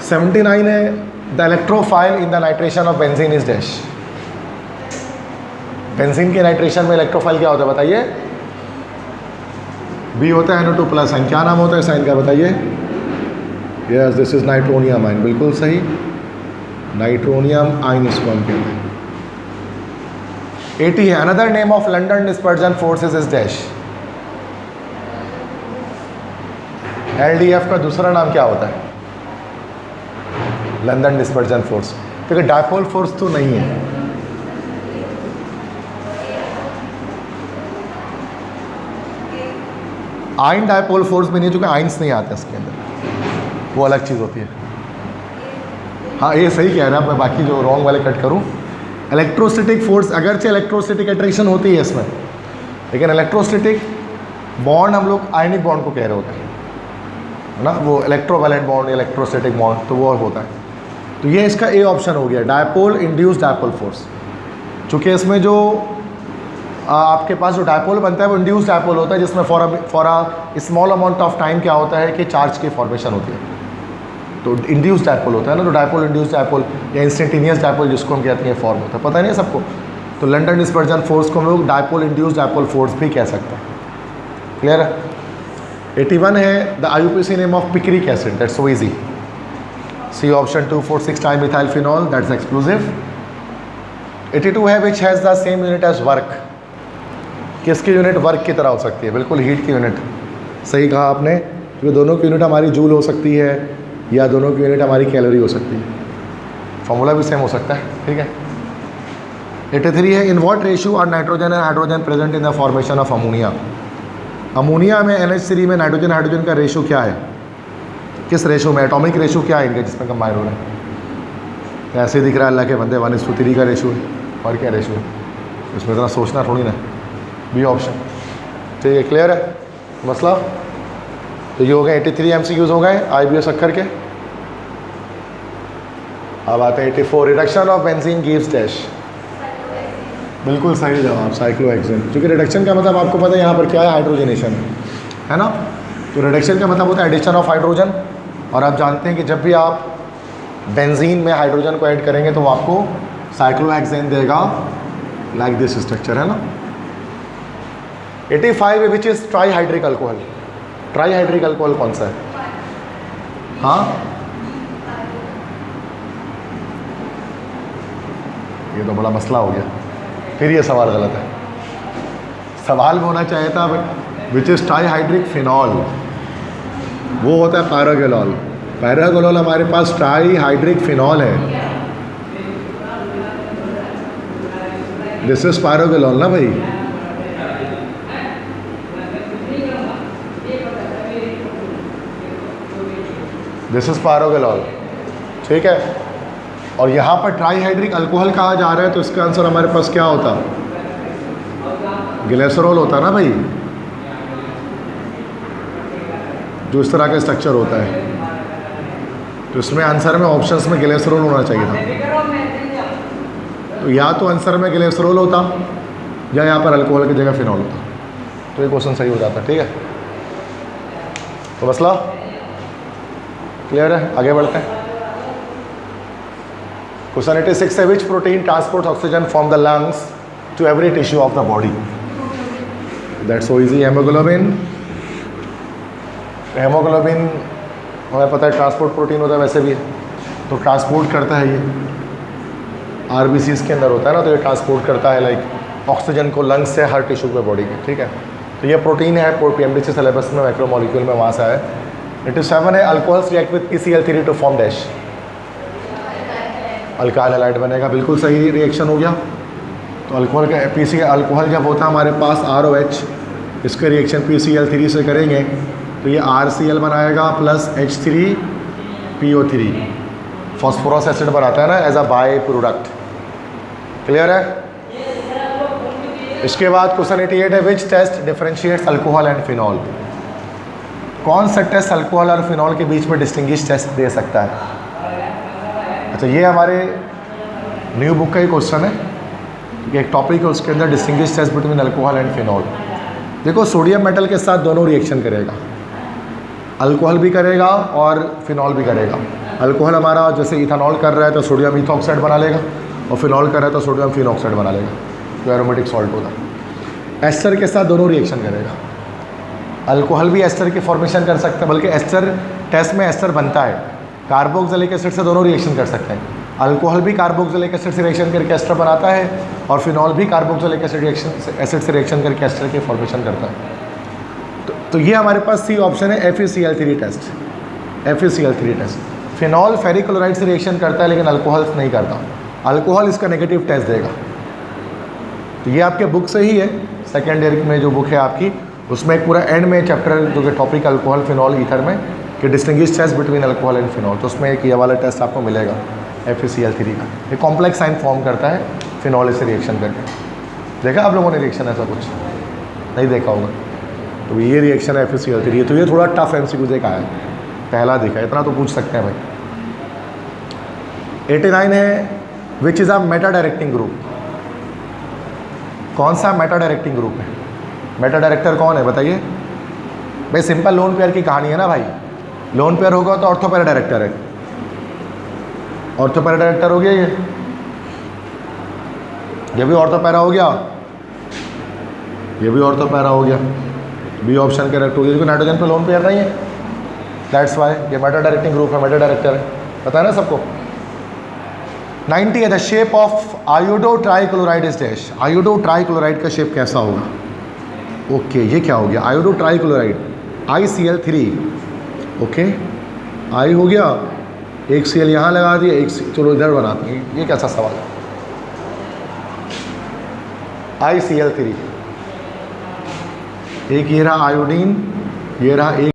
79 है, the electrophile in the nitration of benzene is dash. Benzene के नाइट्रेशन में इलेक्ट्रोफाइल क्या होता है बताइए, बी होता है NO2+। क्या नाम होता है साइन का बताइए, यस दिस इज नाइट्रोनियम आइन, बिल्कुल सही, नाइट्रोनियम आइन इसको हम कहते हैं। 80 है, another name of London dispersion forces is dash. LDF का दूसरा नाम क्या होता है, लंदन डिस्पर्जन फोर्स, क्योंकि डायपोल फोर्स तो नहीं है। आइन डायपोल फोर्स भी नहीं है, चूँकि आइंस नहीं आते इसके अंदर, वो अलग चीज़ होती है। हाँ ये सही कह रहा है, मैं बाकी जो रॉन्ग वाले कट करूँ। इलेक्ट्रोस्टैटिक फोर्स, अगरचे इलेक्ट्रोस्टैटिक अट्रैक्शन होती है इसमें, लेकिन इलेक्ट्रोस्टैटिक बॉन्ड हम लोग आयनिक बॉन्ड को कह रहे होते हैं, है ना, वो इलेक्ट्रोवैलेंट बॉन्ड, इलेक्ट्रोस्टैटिक बॉन्ड, तो वो होता है। तो ये इसका ए ऑप्शन हो गया, डायपोल इंड्यूस्ड डायपोल फोर्स। चूँकि इसमें जो आपके पास जो डायपोल बनता है वो इंड्यूस्ड डायपोल होता है, जिसमें for a small amount of time क्या होता है कि चार्ज की फॉर्मेशन होती है, तो इंड्यूस्ड डायपोल होता है ना। तो डायपोल इंड्यूस्ड डायपोल या इंस्टेंटेनियस डायपोल जिसको हम कहते हैं फॉर्म होता है, पता नहीं है सबको। तो लंडन डिस्पर्जन फोर्स को हम लोग डायपोल इंड्यूस्ड डायपोल फोर्स भी कह सकते हैं, क्लियर है। 81 है, the IUPAC name of picric acid, that's so easy, C option 2,4,6 dimethyl phenol, that's explosive. 82 है, which has the same unit as work. किसकी यूनिट वर्क की तरह हो सकती है, बिल्कुल हीट की यूनिट, सही कहा आपने, क्योंकि दोनों की यूनिट हमारी जूल हो सकती है या दोनों की यूनिट हमारी कैलोरी हो सकती है, फॉर्मूला भी सेम हो सकता है, ठीक है। 83 है, in what ratio are nitrogen and hydrogen present in the formation of ammonia. Ammonia में NH3 में नाइट्रोजन हाइड्रोजन का रेशियो क्या है, किस रेशियो में, एटॉमिक रेशियो क्या है इनका जिसमें कंबाइन हो रहा है। ऐसे दिख रहा है अल्लाह के बंदे 1:3 का रेशियो है, और क्या रेशियो है, इसमें इतना सोचना थोड़ी ना, बी ऑप्शन, ठीक है, क्लियर है मसला। तो ये हो गए 83 MCQs हो गए IBS अक्खर के। अब आते हैं 84, reduction of benzene gives dash. बिल्कुल सही जवाब, साइक्लोहेक्सेन, क्योंकि रिडक्शन का मतलब आपको पता है यहाँ पर क्या है, हाइड्रोजनेशन है ना। तो रिडक्शन का मतलब होता है एडिशन ऑफ हाइड्रोजन, और आप जानते हैं कि जब भी आप बेंजीन में हाइड्रोजन को ऐड करेंगे तो वो आपको साइक्लोहेक्सेन देगा, लाइक दिस स्ट्रक्चर, है ना। 85 which is trihydric alcohol. Trihydric alcohol कौन सा है, हाँ ये तो बड़ा मसला हो गया, फिर ये सवाल गलत है। सवाल में होना चाहिए था विच इज ट्राईहाइड्रिक फिनॉल, वो होता है पैरागोलॉल। पैरागोलॉल हमारे पास ट्राईहाइड्रिक फिनॉल है, दिस इज पैरागोलॉल ना भाई, दिस इज पैरागोलॉल, ठीक है। और यहाँ पर ट्राईहाइड्रिक अल्कोहल कहा जा रहा है, तो इसका आंसर हमारे पास क्या होता, ग्लिसरॉल होता ना भाई, जो इस तरह का स्ट्रक्चर होता है। तो इसमें आंसर में ऑप्शंस में ग्लिसरॉल होना चाहिए था, तो या तो आंसर में ग्लिसरॉल होता या यहाँ पर अल्कोहल की जगह फिनॉल होता, तो ये क्वेश्चन सही हो जाता, ठीक है। तो मसला क्लियर है, आगे बढ़ते हैं। क्वेश्चन 86 है, which protein transport oxygen from the lungs to every tissue of the body? That's so easy, haemoglobin. Haemoglobin हमें पता है ट्रांसपोर्ट प्रोटीन होता है, वैसे भी तो ट्रांसपोर्ट करता है, ये आरबीसीज के अंदर होता है ना, तो ये ट्रांसपोर्ट करता है लाइक ऑक्सीजन को लंग्स से हर टिश्यू पे बॉडी के, ठीक है। तो ये प्रोटीन है, पीएमडीसी सिलेबस में मैक्रोमोलिक्यूल में वहाँ से आया। 87 है, alcohols react with PCl3 to form dash, alkyl halide बनेगा, बिल्कुल सही रिएक्शन हो गया। तो अल्कोहल का अल्कोहल जब होता है हमारे पास ROH, इसका रिएक्शन PCl3 से करेंगे तो ये RCl बनाएगा प्लस H3PO3, फॉस्फोरस एसिड बनाता है ना as a by product. Clear है? इसके बाद क्वेश्चन 88 है, which test differentiates alcohol and phenol? कौन सा टेस्ट अल्कोहल और फिनॉल के बीच में डिस्टिंग्विश टेस्ट दे सकता है? अच्छा, ये हमारे न्यू बुक का ही क्वेश्चन है, एक टॉपिक है उसके अंदर, distinguish test between alcohol and phenol. देखो, सोडियम मेटल के साथ दोनों रिएक्शन करेगा, अल्कोहल भी करेगा और फिनॉल भी करेगा। अल्कोहल हमारा जैसे इथेनॉल कर रहा है तो सोडियम इथॉक्साइड बना लेगा, और फिनॉल कर रहा है तो सोडियम फिनॉक्साइड बना लेगा, जो एरोमेटिक सॉल्ट होगा। एस्टर के साथ दोनों रिएक्शन करेगा, अल्कोहल भी एस्टर की फॉर्मेशन कर सकता है, बल्कि एस्टर टेस्ट में एस्टर बनता है, कार्बोक्सिलिक एसिड से दोनों रिएक्शन कर सकते हैं। अल्कोहल भी कार्बोक्सिलिक एसिड से रिएक्शन करके एस्टर बनाता है, और फिनॉल भी कार्बोक्सिलिक एसिड से रिएक्शन करके एस्टर की फॉर्मेशन करता है। तो ये हमारे पास सी ऑप्शन है, FeCl3 test. FeCl3 test, phenol ferric chloride से रिएक्शन करता है लेकिन अल्कोहल नहीं करता, अल्कोहल इसका नेगेटिव टेस्ट देगा। तो ये आपके बुक से ही है, सेकेंड ईयर में जो बुक है आपकी, उसमें एक पूरा एंड में चैप्टर जो कि टॉपिक अल्कोहल फिनॉल ईथर में कि distinguish test between alcohol and phenol, तो उसमें एक ये वाला टेस्ट आपको मिलेगा FeCl3 का। ये कॉम्प्लेक्स साइन फॉर्म करता है फिनॉल से रिएक्शन करके। देखा आप लोगों ने रिएक्शन ऐसा कुछ नहीं देखा होगा? तो ये रिएक्शन है FeCl3। तो ये थोड़ा टफ MCQ से आया है, पहला देखा, इतना तो पूछ सकते हैं भाई। 89 है, which is a Meta directing group? कौन सा मेटा डायरेक्टिंग ग्रुप है? मेटा डायरेक्टर कौन है बताइए भाई? सिंपल लोन पेयर की कहानी है ना भाई, लोन पेयर होगा तो ऑर्थो पैरा डायरेक्टर है, ऑर्थो पैरा डायरेक्टर हो गया ये भी ऑर्थो पैरा हो गया, ये भी ऑर्थो पैरा हो गया, बी ऑप्शन करेक्ट हो गया, क्योंकि नाइट्रोजन पे लोन पेयर नहीं है, दैट्स वाई ये मेटा डायरेक्टिंग ग्रुप है, मेटा डायरेक्टर है, पता है ना सबको। 90 है, the shape of iodo trichloride is dash. Iodo trichloride का शेप कैसा होगा? ओके, ये क्या हो गया? आयोडो ट्राइक्लोराइड ICl3, ओके, आई हो गया, एक Cl यहाँ लगा दिया, एक चलो इधर बनाते हैं, ये कैसा सवाल है? ICl3, एक ये रहा आयोडीन, ये रहा एक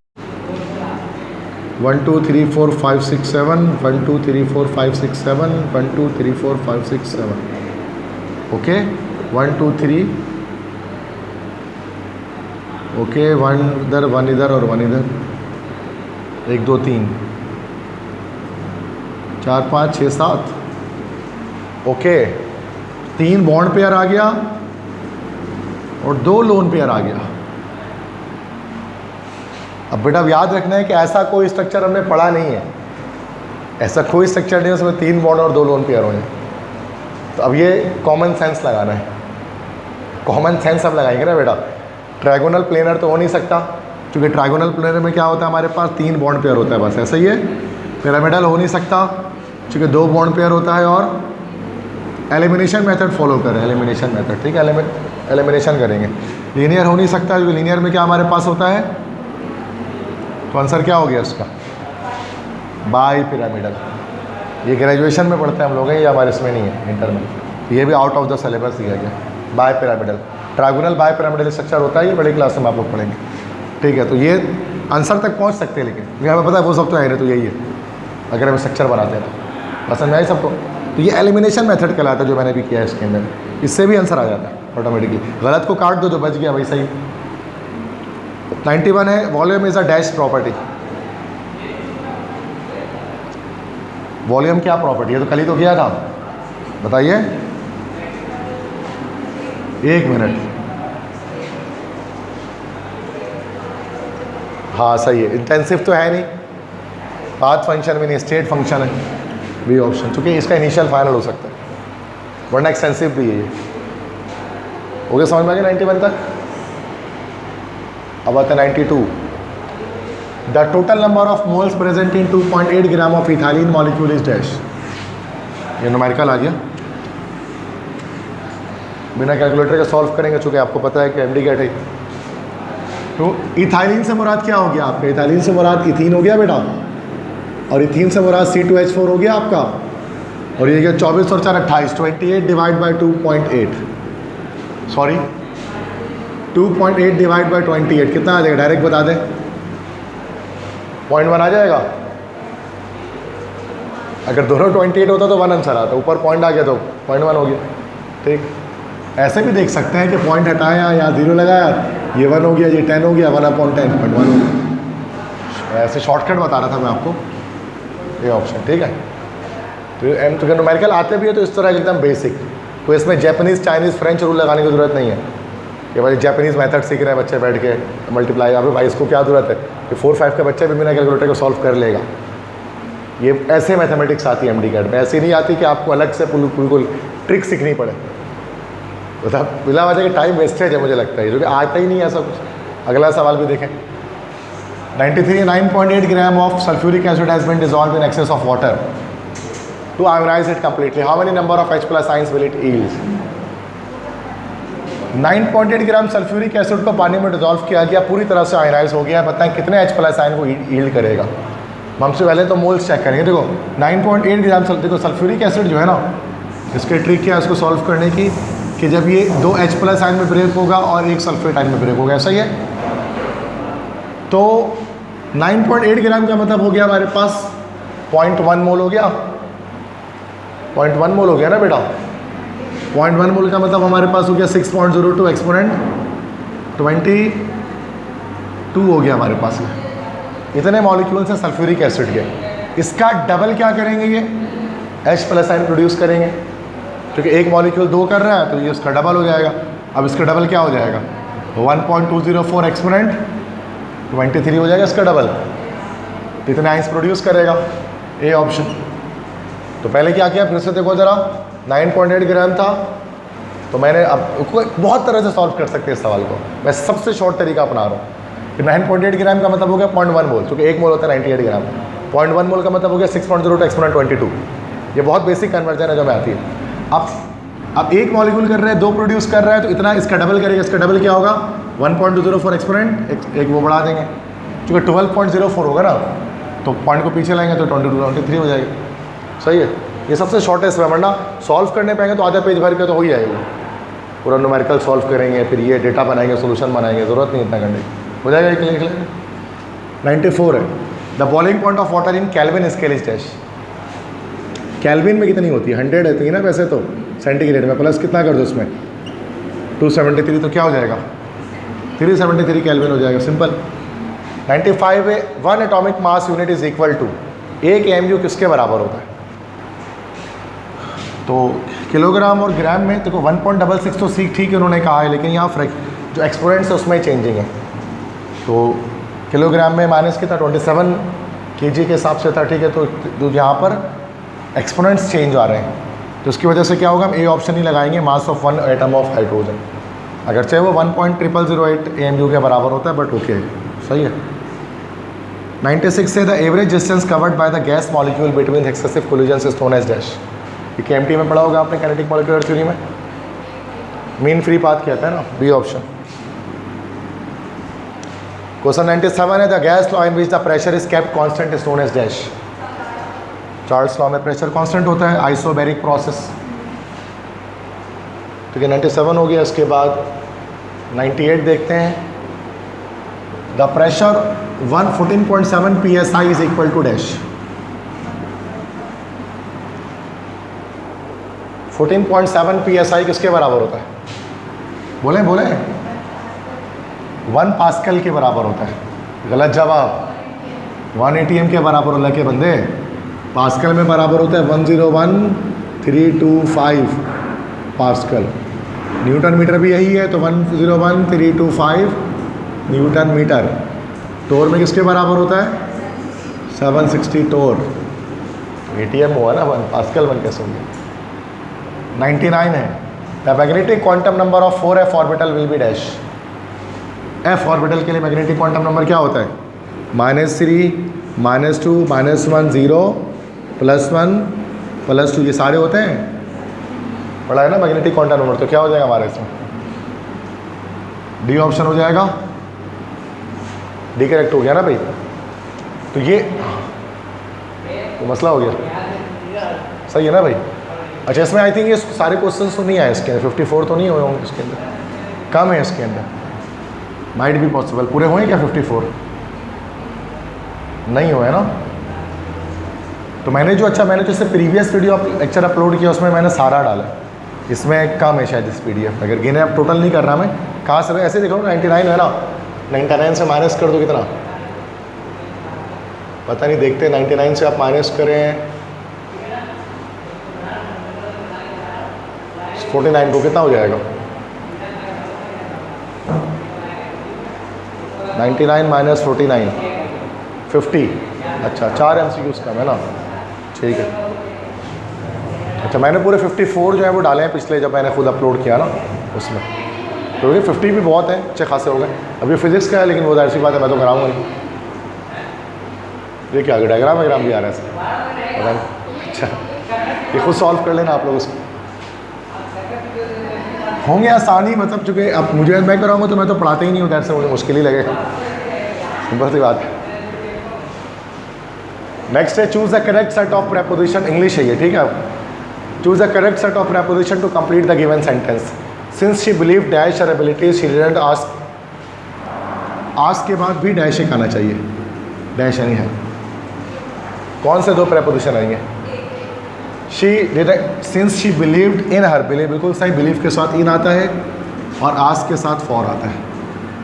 1 2 3 4 5 6 7 1 2 3 4 5 6 7 1 2 3 4 5 6 7, ओके, 1 2 3, ओके, 1 इधर 1 इधर और 1 इधर, 1 2 3 4 5 6 7, ओके, 3 बॉन्ड पेयर आ गया और 2 लोन पेयर आ गया। अब बेटा याद रखना है कि ऐसा कोई स्ट्रक्चर हमने पढ़ा नहीं है, ऐसा कोई स्ट्रक्चर नहीं है उसमें 3 बॉन्ड और 2 लोन पेयर होंगे। तो अब ये कॉमन सेंस लगाना है, कॉमन सेंस अब लगाएंगे ना बेटा। ट्रायगोनल प्लेनर तो हो नहीं सकता, क्योंकि ट्रायगोनल प्लेनर में क्या होता है हमारे पास 3 बॉन्ड पेयर होता है बस, ऐसा ही है। पिरामिडल हो नहीं सकता क्योंकि 2 बॉन्ड पेयर होता है, और एलिमिनेशन मेथड फॉलो करें, एलिमिनेशन मेथड, ठीक है, एलिमिनेशन करेंगे। लीनियर हो नहीं सकता क्योंकि लीनियर में क्या हमारे पास होता है, तो आंसर क्या हो गया उसका? Bi pyramidal. ये ग्रेजुएशन में पढ़ते हैं हम लोग, ये हमारे इसमें नहीं है इंटर में, ये भी आउट ऑफ द सिलेबस दिया गया। Bi pyramidal, trigonal bi pyramidal structure होता है, ये बड़ी क्लास में आप लोग पढ़ेंगे, ठीक है। तो ये आंसर तक पहुंच सकते हैं, लेकिन हमें पता है वो सब तो है नहीं, तो यही है अगर हम स्ट्रक्चर बनाते हैं तो पसंद आई सबको। तो ये एलिमिनेशन मेथड कहलाता है जो मैंने भी किया है इसके अंदर, इससे भी आंसर आ जाता है ऑटोमेटिकली। गलत को काट दो जो बच गया वही सही। 91 है, volume is a dash property. Volume क्या प्रॉपर्टी है? तो कल ही तो किया था, बताइए, 1 मिनट। हाँ सही है, इंटेंसिव तो है नहीं, पाथ फंक्शन भी नहीं, स्टेट फंक्शन है। बी ऑप्शन, चूँकि इसका इनिशियल फाइनल हो सकता है, वरना एक्सटेंसिव भी है ये। हो गया समझ में आ गया 91 तक। अब आता है 92। The total number of moles present in 2.8 gram of ethylene molecule is dash. ये न्यूमेरिकल आ गया, बिना कैलकुलेटर के सॉल्व करेंगे, चूँकि आपको पता है कि एमडी कैट है। तो इथाइलिन से मुराद क्या हो गया आपका? इथाइलिन से मुराद इथीन हो गया बेटा, और इथीन से मुराद C2H4 हो गया आपका, और ये क्या 24 और 4 28, 28 divide by 2.8, sorry 2.8 divide by 28 कितना आ जाएगा? डायरेक्ट बता दें, 0.1 आ जाएगा। अगर दोनों 28 होता तो 1 आंसर आता, ऊपर पॉइंट आ गया तो 0.1 हो गया। ठीक, ऐसे भी देख सकते हैं कि पॉइंट हटाया या 0 लगाया, ये 1 हो गया, ये 10 हो गया, 1/10 1 हो गया। ऐसे शॉर्टकट बता रहा था मैं आपको, ये ऑप्शन। ठीक है, तो न्यूमेरिकल आते भी है तो इस तरह एकदम बेसिक, तो इसमें जैपनीज़ चाइनीज़ फ्रेंच रूल लगाने की ज़रूरत नहीं है कि भाई जैपनीज़ मेथड सीख रहे हैं बच्चे बैठ के मल्टीप्लाई। अभी भाई इसको क्या ज़रूरत है कि 4-5 के बच्चे भी बिना कैलकुलेटर को सॉल्व कर लेगा। ये ऐसे मैथमेटिक्स आती है एमडी कैट में, ऐसी नहीं आती कि आपको अलग से बिल्कुल ट्रिक सीखनी पड़े। मतलब बिला वजह के टाइम वेस्टेज है मुझे लगता है, जो कि आता ही नहीं है ऐसा कुछ। अगला सवाल भी देखें। 93 9.8 gram of sulphuric acid has been dissolved in excess of water to ionise it completely, how many number of H+ ions will it yield? 9.8 gram sulphuric acid को पानी में डिसॉल्व किया गया, पूरी तरह से आयोनाइज हो गया। बताएं कितने H+ आयन को यील्ड करेगा? हमसे पहले तो मोल्स चेक करेंगे। देखो 9.8 ग्राम देखो सल्फ्यूरिक एसिड जो है ना, इसकी ट्रिक क्या है इसको सॉल्व करने की, कि जब ये 2 H+ आयन में ब्रेक होगा और एक सल्फेट आयन में ब्रेक होगा, ऐसा ही है। तो 9.8 ग्राम का मतलब हो गया हमारे पास 0.1 मोल हो गया, 0.1 मोल हो गया ना बेटा। 0.1 मोल का मतलब हमारे पास हो गया 6.02 एक्सपोनेंट 22 हो गया हमारे पास में। इतने मॉलिक्यूल्स हैं सल्फ्यूरिक एसिड के। इसका डबल क्या करेंगे? ये H+ आयन प्रोड्यूस करेंगे, क्योंकि एक मॉलिक्यूल 2 कर रहा है तो ये उसका डबल हो जाएगा। अब इसका डबल क्या हो जाएगा? 1.204 एक्सपोनेंट 23 हो जाएगा इसका डबल। इतने आइंस प्रोड्यूस करेगा, ए ऑप्शन। तो पहले क्या किया, फिर से देखो ज़रा, 9.8 ग्राम था, तो मैंने अब बहुत तरह से सॉल्व कर सकते हैं इस सवाल को, मैं सबसे शॉर्ट तरीका अपना रहा हूँ। फिर 9.8 ग्राम का मतलब हो गया 0.1 मोल, क्योंकि एक मोल होता है 98 ग्राम। 0.1 मोल का मतलब हो गया 6.02 एक्सपोनेंट 22। ये बहुत बेसिक कन्वर्जन है जो मैं आती है। अब एक मॉलिक्यूल कर रहे हैं, 2 प्रोड्यूस कर रहा है, तो इतना इसका डबल करेगा। इसका डबल क्या होगा? 1.204 एक्सपोनेंट, एक वो बढ़ा देंगे, क्योंकि 12.04 होगा ना, तो पॉइंट को पीछे लाएंगे तो 23 हो जाएगी। सही है, ये सबसे शॉर्टेस्ट है, वरना सॉल्व करने पाएंगे तो आधा पेज भर के तो हो ही जाएगा। पूरा न्यूमेरिकल सॉल्व करेंगे, फिर ये डेटा बनाएंगे, सोल्यूशन बनाएंगे, ज़रूरत नहीं इतना करने की, हो जाएगा। एक लिख लेंगे। 94 है, the boiling point of water in kelvin scale is dash. Kelvin में कितनी होती है? 100 रहती है ना वैसे तो, सेंटीग्रेड में प्लस कितना कर दो उसमें 273, तो क्या हो जाएगा? 373 केल्विन हो जाएगा, सिंपल। 95 है, 1 atomic mass unit is equal to, एक AMU किसके बराबर होता है? तो किलोग्राम और ग्राम में देखो 1.66 तो सीख ठीक है उन्होंने कहा है, लेकिन यहाँ जो एक्सपोनेंट्स है उसमें चेंजिंग है। तो किलोग्राम में माइनस कितना 27 kg के हिसाब से था, ठीक है। तो यहाँ पर एक्सपोनेंट्स चेंज आ रहे हैं, तो उसकी वजह से क्या होगा, हम ए ऑप्शन ही लगाएंगे, mass of 1 atom of hydrogen. अगर चाहे वो 1.0008 AMU के बराबर होता है, बट ओके, सही है। 96 से the average distance covered by the gas molecule between excessive collisions is known as dash. ये KMT में पढ़ा होगा आपने, काइनेटिक मॉलिक्यूलर थ्योरी में, मीन फ्री पाथ कहता है ना, बी ऑप्शन। क्वेश्चन 97 है, the gas law in which the pressure is kept constant is known as dash. Charles law में प्रेशर कांस्टेंट होता है, आइसोबैरिक प्रोसेस। ठीक है, 97 हो गया। इसके बाद 98 देखते हैं, the pressure 14.7 PSI is equal to dash. 14.7 PSI किसके बराबर होता है? बोलें 1 पास्कल के बराबर होता है। गलत जवाब। 1 ATM के बराबर होला के बंदे, पास्कल में बराबर होता है 101.325 पास्कल। न्यूटन मीटर भी यही है, तो 101.325 न्यूटन मीटर। टोर में किसके बराबर होता है? 760 टोर। ATM हुआ ना 1, पास्कल 1 कैसे हो गया? 99 है। The magnetic quantum number of 4f orbital will be dash. f orbital के लिए मैग्नेटिक क्वांटम नंबर क्या होता है? -3, -2, -1, 0, +1, +2, ये सारे होते हैं। पढ़ा है ना मैग्नेटिक क्वांटम नंबर? तो क्या हो जाएगा हमारे इसमें? डी ऑप्शन हो जाएगा। डी करेक्ट हो गया ना भाई? तो ये तो मसला हो गया, सही है ना भाई? अच्छा, इसमें आई थिंक ये सारे क्वेश्चन तो नहीं आए इसके अंदर, 54 तो नहीं हुए होंगे इसके अंदर, कम है इसके अंदर, माइट भी पॉसिबल। पूरे हुए क्या 54? नहीं हुए ना? तो मैंने जो इससे प्रीवियस वीडियो लेक्चर अपलोड किया उसमें मैंने सारा डाला, इसमें कम है शायद इस PDF। अगर गिने अब टोटल नहीं कर रहा मैं, कहाँ से ऐसे देखो 99 है ना, 99 से माइनस कर दो कितना, पता नहीं, देखते 99 से आप माइनस करें 49 को कितना हो जाएगा? 99 माइनस 49 50। अच्छा, 4 MCQs कम है ना, ठीक है। अच्छा, मैंने पूरे 54 जो है वो डाले हैं पिछले, जब मैंने खुद अपलोड किया ना उसमें, तो ये 50 भी बहुत है, अच्छे खासे हो गए। अभी फिजिक्स का है, लेकिन वो जाहिर सी बात है मैं तो कराऊंगा नहीं। ये क्या डायग्राम भी आ रहा है इसका, पता नहीं। अच्छा, ये खुद सॉल्व कर लेना आप लोग उसको, होंगे आसानी, मतलब चूँकि अब मुझे मैं कराऊंगा तो मैं तो पढ़ाते ही नहीं हूँ, से मुझे मुश्किल ही लगेगा, सिंपल सी बात है। नेक्स्ट है choose the correct set of preposition, English है ये, ठीक है। Choose the correct set of preposition to complete the given sentence. Since she believe dash her abilities she didn't ask, ask के बाद भी डैश एक आना चाहिए, डैश नहीं है। कौन से दो प्रेपोजिशन आएंगे? She didn't, since she believed in her, believe बिल्कुल सही, बिलीव के साथ इन आता है और आस्क के साथ फॉर आता है,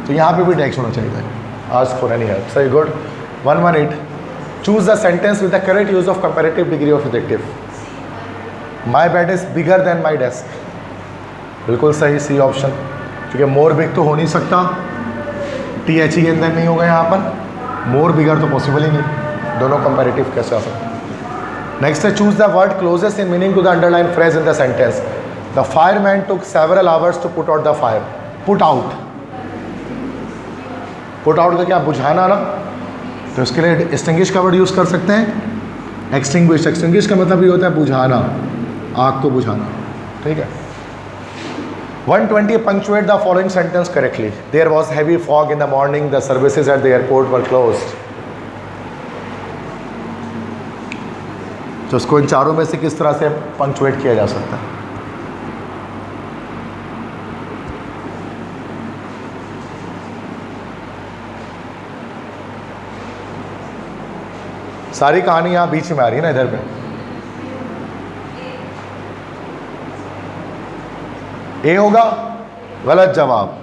तो यहाँ पे भी डैश होना चाहिए, आस्क फॉर एनी हेल्प, सही, good. 118 choose the sentence with the correct use of comparative degree of adjective. My bed is bigger than my desk, बिल्कुल सही, सी ऑप्शन, क्योंकि मोर बिग तो हो नहीं सकता, THE के अंदर नहीं होगा यहाँ पर, मोर बिगर तो पॉसिबल ही नहीं, दोनों कंपैरेटिव कैसे आ सकते। नेक्स्ट है choose the word closest in meaning to the underline phrase in the sentence. The fireman took several hours to put out the fire. Put out, put out का क्या, बुझाना ना, तो इसके लिए एक्सटिंग्विश का वर्ड यूज़ कर सकते हैं, एक्सटिंग्विश। एक्सटिंग्विश का मतलब ये होता है बुझाना, आग को बुझाना, ठीक है। 120 punctuate the following sentence correctly. There was heavy fog in the morning, the services at the airport were closed. तो उसको इन चारों में से किस तरह से पंक्चुएट किया जा सकता है? सारी कहानी यहाँ बीच में आ रही है ना, इधर पे। ए होगा गलत जवाब,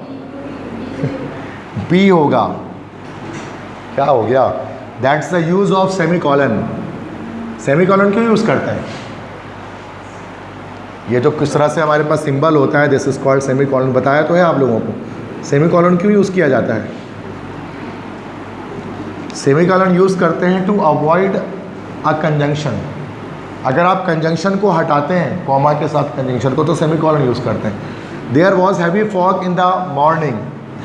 बी होगा, क्या हो गया, that's the use of semicolon. Semicolon क्यों यूज़ करते हैं? ये जो किस तरह से हमारे पास सिंबल होता है, दिस इज कॉल्ड सेमीकॉलन, बताया तो है आप लोगों को। सेमीकॉलन क्यों यूज़ किया जाता है? सेमीकॉलन यूज़ करते हैं टू अवॉइड अ कंजंक्शन। अगर आप कंजंक्शन को हटाते हैं, कॉमा के साथ कंजंक्शन को, तो सेमीकॉलन यूज़ करते हैं। There was heavy fog in the morning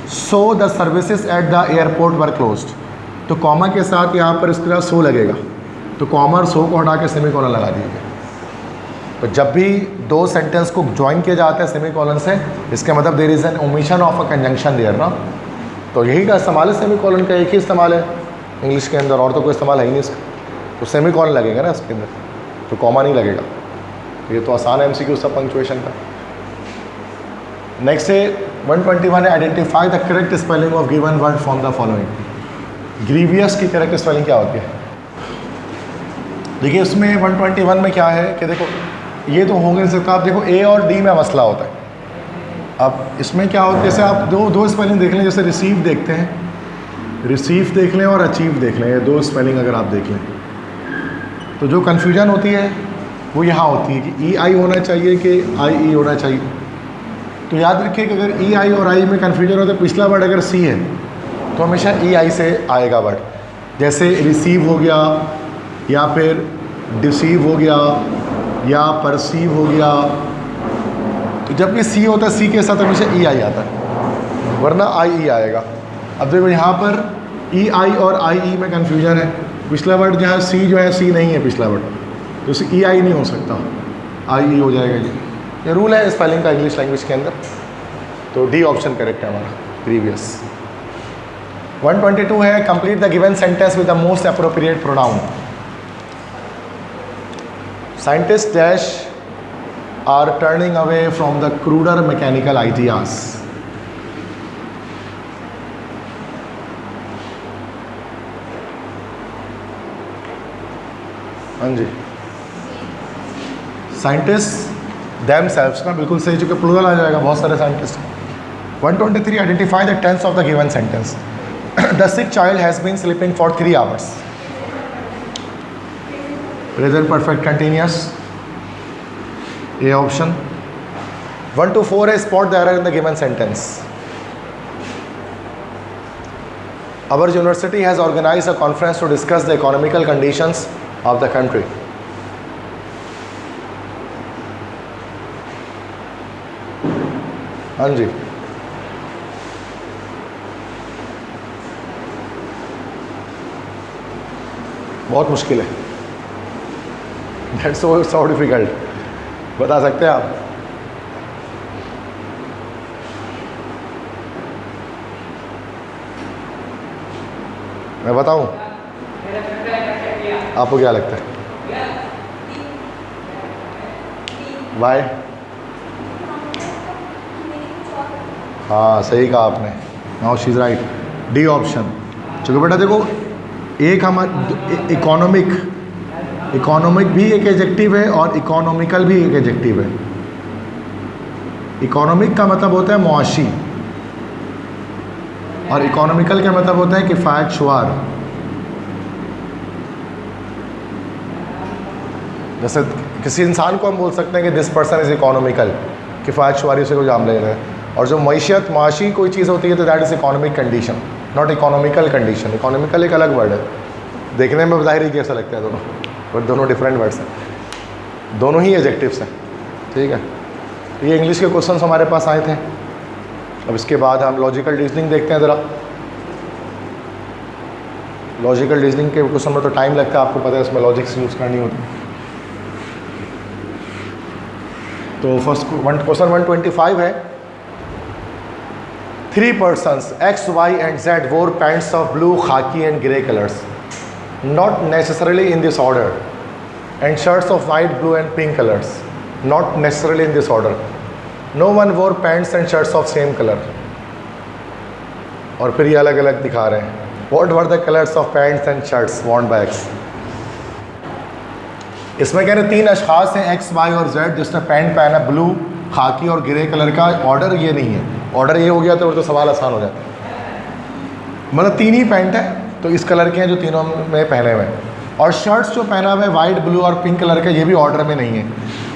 so the services at the airport were closed. तो कॉमा के साथ यहाँ पर इसके साथ सो लगेगा, तो कॉमा और सो को हटा के सेमीकॉलन लगा दीजिए। तो जब भी दो सेंटेंस को ज्वाइन किया जाता है सेमीकॉलन से, इसके मतलब there is an omission of a conjunction there ना। तो यही का इस्तेमाल है, सेमीकॉलन का एक ही इस्तेमाल है इंग्लिश के अंदर, और तो कोई इस्तेमाल है ही नहीं इसका। तो सेमीकॉलन लगेगा ना इसके अंदर, तो कॉमा नहीं लगेगा। ये तो आसान है MCQ सब पंक्चुएशन का। नेक्स्ट है 121 है identify the correct spelling of given word from the following. Grievous की करेक्ट स्पेलिंग क्या होती है? देखिए इसमें 121 में क्या है कि देखो ये तो हो नहीं सकता, आप देखो A और D में मसला होता है। अब इसमें क्या होता है, जैसे आप दो स्पेलिंग देख लें, जैसे रिसीव देखते हैं, रिसीव देख लें और अचीव देख लें, ये दो स्पेलिंग अगर आप देख लें, तो जो कन्फ्यूजन होती है वो यहाँ होती है कि EI होना चाहिए कि IE होना चाहिए। तो याद रखिए कि अगर EI और I में कन्फ्यूजन होता है, पिछला वर्ड अगर C है तो हमेशा EI से आएगा वर्ड, जैसे रिसीव हो गया या फिर डिसीव हो गया या परसीव हो गया। तो जब ये सी होता है, सी के साथ हमेशा ई आई आता है, वरना आई ई आएगा। अब देखो यहाँ पर ई आई और आई ई में कन्फ्यूजन है। पिछला वर्ड जहाँ सी जो है, सी नहीं है पिछला वर्ड, तो उसे ई आई नहीं हो सकता, आई ई हो जाएगा। ये रूल है स्पेलिंग का इंग्लिश लैंग्वेज के अंदर। तो डी ऑप्शन करेक्ट है हमारा, प्रीवियस। 122 है, complete the given sentence with the most appropriate pronoun. Scientist dash are turning away from the cruder mechanical ideas. हाँ जी, साइंटिस्ट themselves ना, बिल्कुल सही, चूँकि प्लूरल आ जाएगा, बहुत सारे scientist. 123 identify the tense of the given sentence. The sick child has been sleeping for 3 hours। Present perfect continuous, A option. 124 है, spot the error in the given sentence. Our university has organised a conference to discuss the economical conditions of the country. हाँ जी, बहुत मुश्किल है, that's so difficult. बता सकते हैं आप? मैं बताऊं? आपको क्या लगता है? बाय। हाँ, सही कहा आपने, now she is right, D option. चलो बेटा देखो, एक हमारा इकोनॉमिक भी एक एडजेक्टिव है और इकोनॉमिकल भी एक एडजेक्टिव है। इकोनॉमिक का मतलब होता है मुआशी और इकोनॉमिकल का मतलब होता है किफ़ायत शुमार। जैसे किसी इंसान को हम बोल सकते हैं कि दिस पर्सन इज़ इकोनॉमिकल, किफ़ायत शुमारी से कोई जाम ले रहे हैं। और जो मैशियत मुआशी कोई चीज़ होती है तो that is economic condition, not economical condition. Economical एक अलग वर्ड है, देखने में ज़ाहिर ही कैसा लगता है दोनों, बट दोनों डिफरेंट वर्ड्स हैं, दोनों ही एडजेक्टिव्स हैं। ठीक है, ये इंग्लिश के क्वेश्चंस हमारे पास आए थे। अब इसके बाद हम लॉजिकल रीजनिंग देखते हैं ज़रा। लॉजिकल रीजनिंग के क्वेश्चन में तो टाइम लगता है, आपको पता है, इसमें लॉजिक्स यूज़ करनी होती है। तो फर्स्ट क्वेश्चन 125 है, 3 persons X, Y and Z wore pants of blue, khaki and grey colors, not necessarily in this order, and shirts of white, blue and pink colors, not necessarily in this order. No one wore pants and shirts of same color. और फिर ये अलग अलग दिखा रहे हैं। What were the colors of pants and shirts worn by X? इसमें कह रहे 3 अशखास हैं X, Y और Z जिसने पैंट पहना ब्लू, खाकी और ग्रे कलर का। ऑर्डर ये नहीं है, ऑर्डर ये हो गया तो सवाल आसान हो जाता है। मतलब 3 ही पैंट है तो इस कलर के हैं जो तीनों में पहने हुए हैं, और शर्ट्स जो पहना हुआ है वाइट, ब्लू और पिंक कलर का, ये भी ऑर्डर में नहीं है।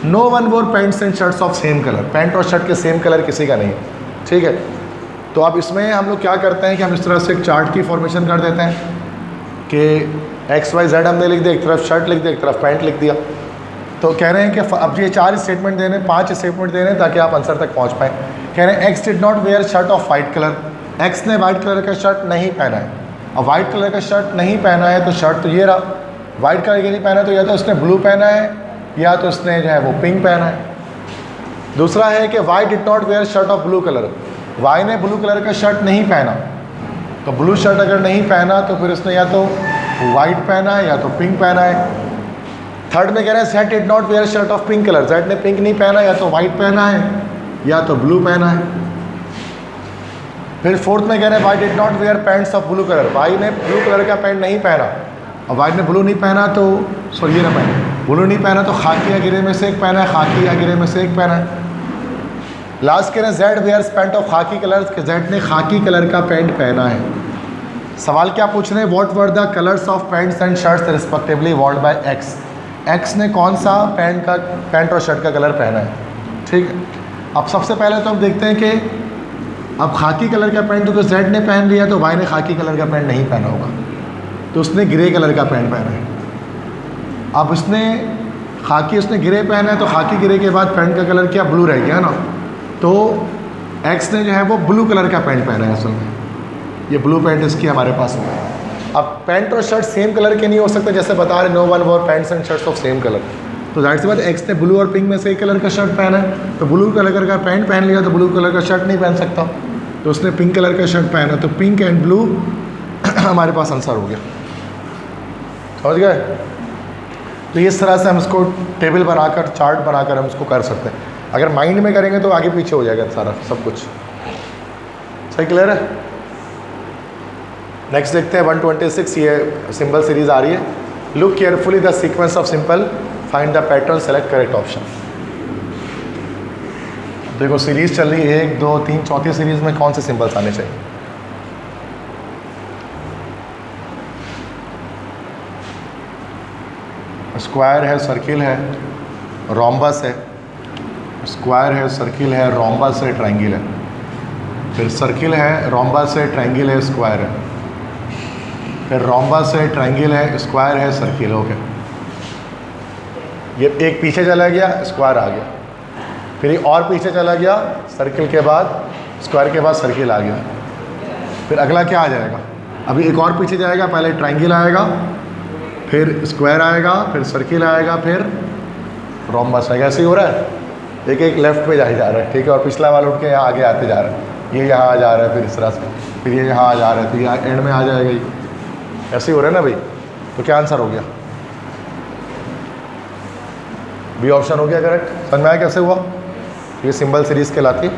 नो वन वोर pants and shirts of same colour, pant और शर्ट के सेम कलर किसी का नहीं है। ठीक है, तो अब इसमें हम लोग क्या करते हैं कि हम इस तरह से एक चार्ट की फॉर्मेशन कर देते हैं कि एक्स वाई जेड हमने लिख दिया, एक तरफ शर्ट लिख दिया, एक तरफ पैंट लिख दिया। तो कह रहे हैं कि अब ये 4 स्टेटमेंट देने, 5 स्टेटमेंट देने ताकि आप आंसर तक पहुंच पाएँ। कह रहे हैं X did not wear shirt of white colour, X ने वाइट कलर का शर्ट नहीं पहना है। अब वाइट कलर का शर्ट नहीं पहना है तो शर्ट तो ये रहा, वाइट कलर का नहीं पहना तो या तो उसने ब्लू पहना है या तो उसने जो है वो पिंक पहना है। दूसरा है कि Y did not wear shirt of blue colour, Y ने ब्लू कलर का शर्ट नहीं पहना, तो ब्लू शर्ट अगर नहीं पहना तो फिर उसने या तो वाइट पहना है या तो पिंक पहना है। थर्ड में कह रहे हैं Z did not wear shirt of pink colour, Z ने पिंक नहीं पहना, या तो वाइट पहना है या तो ब्लू पहना है। फिर फोर्थ में कह रहे हैं Y did not wear pants of blue colour, Y ने ब्लू कलर का पैंट नहीं पहना, और वाई ने ब्लू नहीं पहना तो सॉरी ये ना पहना, ब्लू नहीं पहना तो खाकी या गिरे में से एक पहना है, खाकी या गिरे में से एक पहना है। लास्ट कह रहे हैं जेड वेयर्स पैंट ऑफ खाकी कलर, जेड ने खाकी कलर का पैंट पहना है। सवाल क्या पूछ रहे हैं, what were the colours of pants and shirts respectively worn by X, X ने कौन सा पैंट और शर्ट का कलर पहना है। ठीक है, अब सबसे पहले तो हम देखते हैं कि अब खाकी कलर का पैंट तो जेड ने पहन लिया, तो वाई ने खाकी कलर का पैंट नहीं पहना होगा, तो उसने ग्रे कलर का पैंट पहना है। अब उसने खाकी उसने ग्रे पहना है, तो खाकी ग्रे के बाद पैंट का कलर क्या ब्लू रह गया ना, तो एक्स ने जो है वो ब्लू कलर का पैंट पहना है असल में, ये ब्लू पैंट इसकी हमारे पास है। अब पैंट और शर्ट सेम कलर के नहीं हो सकते, जैसे बता रहे no one wore pants and shirts of same colour, तो जाहिर सी बात एक्स ने ब्लू और पिंक में से एक कलर का शर्ट पहना है, तो ब्लू कलर का पैंट पहन लिया तो ब्लू कलर का शर्ट नहीं पहन सकता, तो उसने पिंक कलर का शर्ट पहना, तो पिंक एंड ब्लू हमारे पास आंसर हो गया। समझ गए? तो इस तरह से हम इसको टेबल बनाकर चार्ट बनाकर हम इसको कर सकते हैं। अगर माइंड में करेंगे तो आगे पीछे हो जाएगा सारा सब कुछ। सही क्लियर है? नेक्स्ट देखते हैं 126, ये सिंबल सीरीज आ रही है। Look carefully the sequence of simple, find the pattern, select correct option. देखो सीरीज चल रही है 1 2 3, चौथी सीरीज में कौन से सिंबल्स आने चाहिए? स्क्वायर है, सर्किल है, रोम्बस है, स्क्वायर है, सर्किल है, रोम्बस है, ट्रायंगल है, फिर सर्किल है, रोम्बस है, ट्रायंगल है, स्क्वायर है, फिर रोम्बस है, ट्रायंगल है, स्क्वायर है, सर्किल। ओके, ये एक पीछे चला गया, स्क्वायर आ गया, फिर एक और पीछे चला गया, सर्किल के बाद स्क्वायर के बाद सर्किल आ गया, फिर अगला क्या आ जाएगा? अभी एक और पीछे जाएगा, पहले ट्रायंगल आएगा, फिर स्क्वायर आएगा, फिर सर्किल आएगा, फिर रोम्बस आएगा। ऐसे ही हो रहा है, एक एक लेफ्ट पे जा रहा है, ठीक है, और पिछला वाला उठ के यहाँ आगे आते जा रहा है, ये यहाँ आ जा रहा है, फिर इस तरह से, फिर ये यहाँ आ जा रहा है, तो यहाँ एंड में आ जाएगा ये। ऐसे ही हो रहा है ना भाई? तो क्या आंसर हो गया? बी ऑप्शन हो गया करेक्ट। समझ में आया कैसे हुआ? ये सिंबल सीरीज कहलाती है,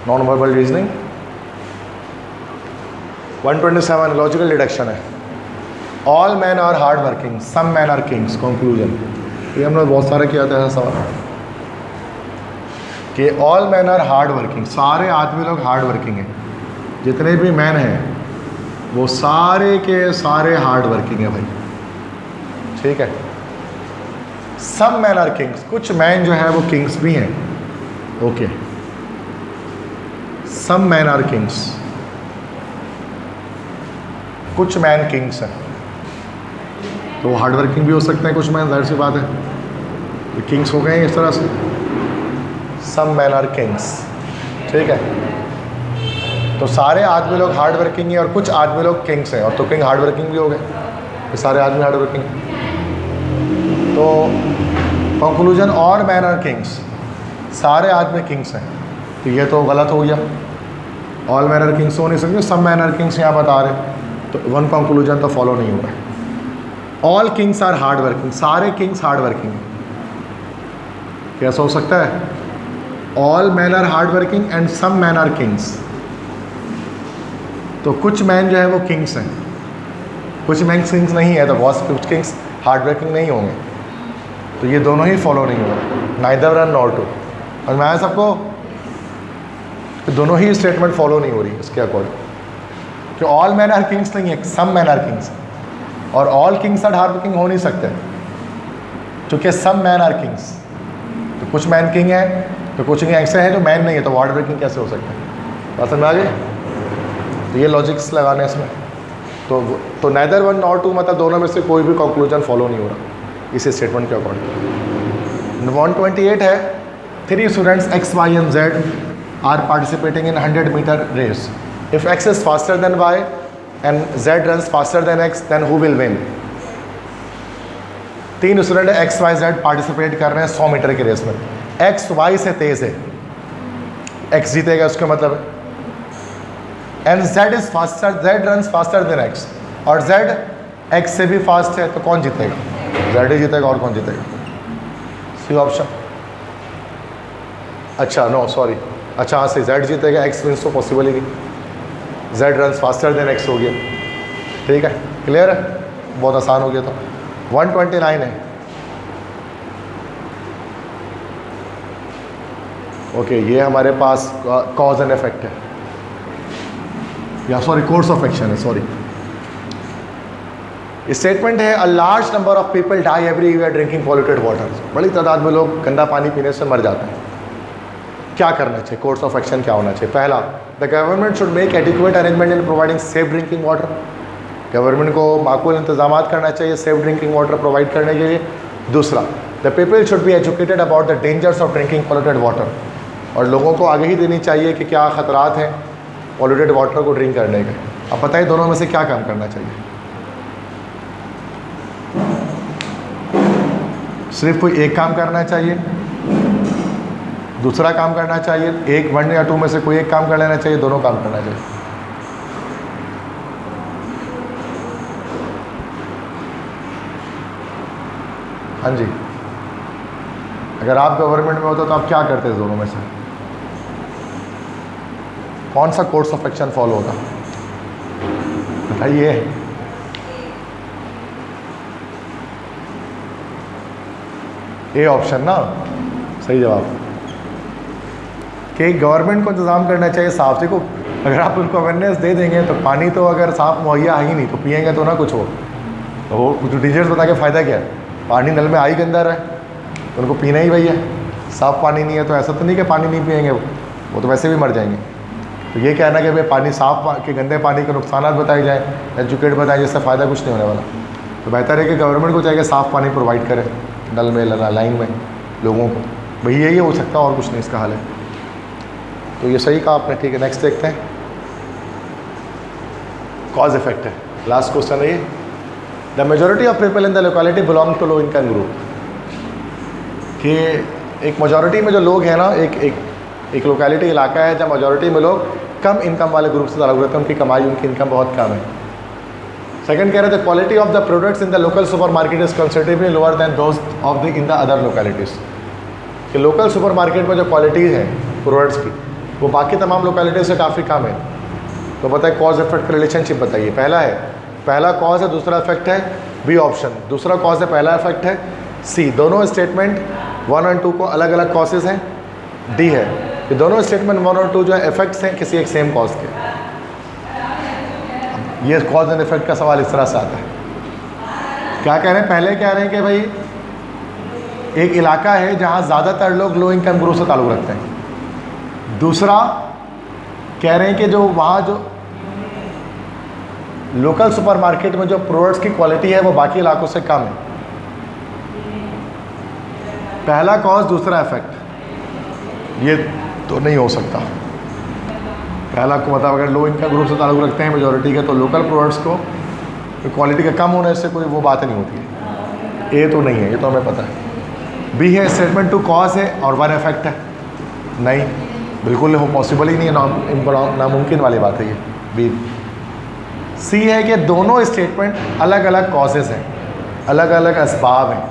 non verbal reasoning. 127 logical deduction है। All man are hard working, some man are kings. Conclusion, ये हमने बहुत सारे किया था ऐसा सवाल कि all man are hard working, सारे आदमी लोग हार्ड वर्किंग हैं, जितने भी मैन हैं वो सारे के सारे हार्ड वर्किंग है भाई, ठीक है। सम मैन आर किंग्स, कुछ मैन जो है वो किंग्स भी हैं। Okay, some man are kings, कुछ मैन किंग्स हैं, तो हार्ड वर्किंग भी हो सकते हैं कुछ मैन, जाहिर सी बात है, तो किंग्स हो गए हैं इस तरह से। सम मैन आर किंग्स, ठीक है। तो सारे आदमी लोग हार्ड वर्किंग हैं और कुछ आदमी लोग किंग्स हैं, और तो किंग हार्ड वर्किंग भी हो गए, ये सारे आदमी हार्ड वर्किंग। तो conclusion, all man are kings, सारे आदमी किंग्स हैं, तो ये तो गलत हो गया, ऑल मैन आर किंग्स हो नहीं सकते, सम मैन आर किंग्स यहाँ बता रहे, तो वन कंक्लूजन तो फॉलो नहीं हो रहा है। All kings are hard working, सारे किंग्स हार्ड वर्किंग हैं, कैसा हो सकता है? All man are hard working and some man are kings, तो कुछ मैन जो है वो किंग्स हैं, कुछ मैन किंग्स नहीं है, तो बहुत कुछ किंग्स हार्ड वर्किंग नहीं होंगे, तो ये दोनों ही फॉलो नहीं हो रहे, नाइदर वन नॉर टू। और मैं सबको तो दोनों ही स्टेटमेंट फॉलो नहीं हो रही इसके अकॉर्डिंग, कि ऑल मैन आर किंग्स नहीं है, सम मैन आर किंग्स, और all kings are hard working हो नहीं सकते, क्योंकि सम मैन आर किंग्स, तो कुछ मैन किंग है, तो कुछ किंग ऐसे हैं जो मैन नहीं है, तो हार्ड वर्किंग कैसे हो सकता है? बात समझ में आ गई? तो ये लॉजिक्स लगाने इसमें, तो नाइदर वन नॉर टू, मतलब दोनों में से कोई भी कंक्लूजन फॉलो नहीं हो रहा इस स्टेटमेंट के अकॉर्डिंग। 128 है, 3 students X, Y and Z are participating in 100 metre race. If X is faster than Y and Z runs faster than X, then who will win? 3 student X, Y, Z participate कर रहे हैं 100 metre की race में, X Y से तेज है, X जीतेगा उसका मतलब है, and Z is faster, Z runs faster than X, और Z X से भी फास्ट है, तो कौन जीतेगा? Z ही जीतेगा, और कौन जीतेगा? C option. अच्छा नो सॉरी, अच्छा हाँ से Z जीतेगा, X विंस तो पॉसिबल ही नहीं, Z runs faster than X हो गया, ठीक है, क्लियर है, बहुत आसान हो गया। तो 129 है। ओके, ये हमारे पास कॉज एंड इफेक्ट है, या सॉरी कोर्स ऑफ एक्शन है, सॉरी। स्टेटमेंट है, a large number of people die every year drinking polluted water, बड़ी तादाद में लोग गंदा पानी पीने से मर जाते हैं। क्या करना चाहिए? कोर्स ऑफ एक्शन क्या होना चाहिए? पहला, the government should make adequate arrangement in providing safe drinking water, government को माकूल इंतजाम करना चाहिए सेफ ड्रिंकिंग वाटर प्रोवाइड करने के लिए। दूसरा, the people should be educated about the dangers of drinking polluted water, और लोगों को आगे ही देनी चाहिए कि क्या ख़तरात हैं पॉल्यूटेड वाटर को ड्रिंक करने के। अब बताइए दोनों में से क्या काम करना चाहिए? सिर्फ कोई एक काम करना चाहिए, दूसरा काम करना चाहिए, एक 1 या 2 में से कोई एक काम कर लेना चाहिए, दोनों काम करना चाहिए? हाँ जी, अगर आप गवर्नमेंट में होते तो आप क्या करते दोनों में से? कौन सा कोर्स ऑफ एक्शन फॉलो होता बताइए? ए ऑप्शन ना सही जवाब, कि गवर्नमेंट को इंतज़ाम करना चाहिए साफ। देखो अगर आप उनको अवेयरनेस दे देंगे तो पानी तो अगर साफ मुहैया है ही नहीं तो पिएंगे तो ना कुछ हो, तो वो कुछ टीचर्स बता के फ़ायदा क्या है? पानी नल में आई गंदा है तो उनको पीना ही वही है, साफ़ पानी नहीं है तो ऐसा तो नहीं कि पानी नहीं पिएंगे, वो तो वैसे भी मर जाएंगे। तो ये कहना कि भाई पानी साफ़ के गंदे पानी के नुकसान बताए जाएँ, एजुकेट बताए, जिससे फ़ायदा कुछ नहीं होने वाला। तो बेहतर है कि गवर्नमेंट को चाहिए साफ़ पानी प्रोवाइड करे नल में लाइन में लोगों को, भाई यही हो सकता है और कुछ नहीं इसका हाल है। तो ये सही कहा आपने, ठीक है। नेक्स्ट देखते हैं, कॉज इफेक्ट है, लास्ट क्वेश्चन है ये। The majority of people in the locality belong to low income group, कि एक मेजोरिटी में जो लोग हैं ना, एक लोकेलिटी इलाका है जहाँ मेजोरिटी में लोग कम इनकम वाले ग्रुप से ताल्लुक़ रखते हैं, उनकी कमाई उनकी इनकम बहुत कम है। सेकंड कह रहे थे quality of the products in the local super market is considerably lower than those of the in the other localities, कि लोकल सुपर मार्केट में जो क्वालिटीज़ हैं प्रोडक्ट्स की वो बाकी तमाम लोकेलिटीज़ से काफ़ी कम है। तो बताइए कॉज इफेक्ट का रिलेशनशिप बताइए। पहला कॉज है, दूसरा इफेक्ट है, बी ऑप्शन। दूसरा कॉज है, पहला इफेक्ट है, सी। दोनों स्टेटमेंट 1 और 2 को अलग अलग कॉजेज़ हैं, डी है कि दोनों स्टेटमेंट 1 और 2 जो है इफेक्ट्स हैं किसी एक सेम कॉज के। ये कॉज एंड इफेक्ट का सवाल इस तरह से आता है। क्या कह रहे हैं? पहले कह रहे हैं कि भाई एक इलाका है जहाँ ज़्यादातर लोग लो इनकम ग्रुप से ताल्लुक़ रखते हैं। दूसरा कह रहे हैं कि जो वहाँ जो लोकल सुपरमार्केट में जो प्रोडक्ट्स की क्वालिटी है वो बाकी इलाकों से कम है। पहला कॉज दूसरा इफेक्ट, ये तो नहीं हो सकता। पहला को मतलब अगर लो इनकम ग्रुप से ताल्लुक़ रखते हैं मेजॉरिटी के, तो लोकल प्रोडक्ट्स को क्वालिटी का कम होने से कोई वो बात नहीं होती है। ए तो नहीं है, ये तो हमें पता है। बी है स्टेटमेंट 2 कॉज है और 1 इफेक्ट है, नहीं बिल्कुल हो पॉसिबल ही नहीं है, नामुमकिन वाली बात है ये बी। सी है कि दोनों स्टेटमेंट अलग अलग कॉजेज़ हैं, अलग अलग असबाब हैं।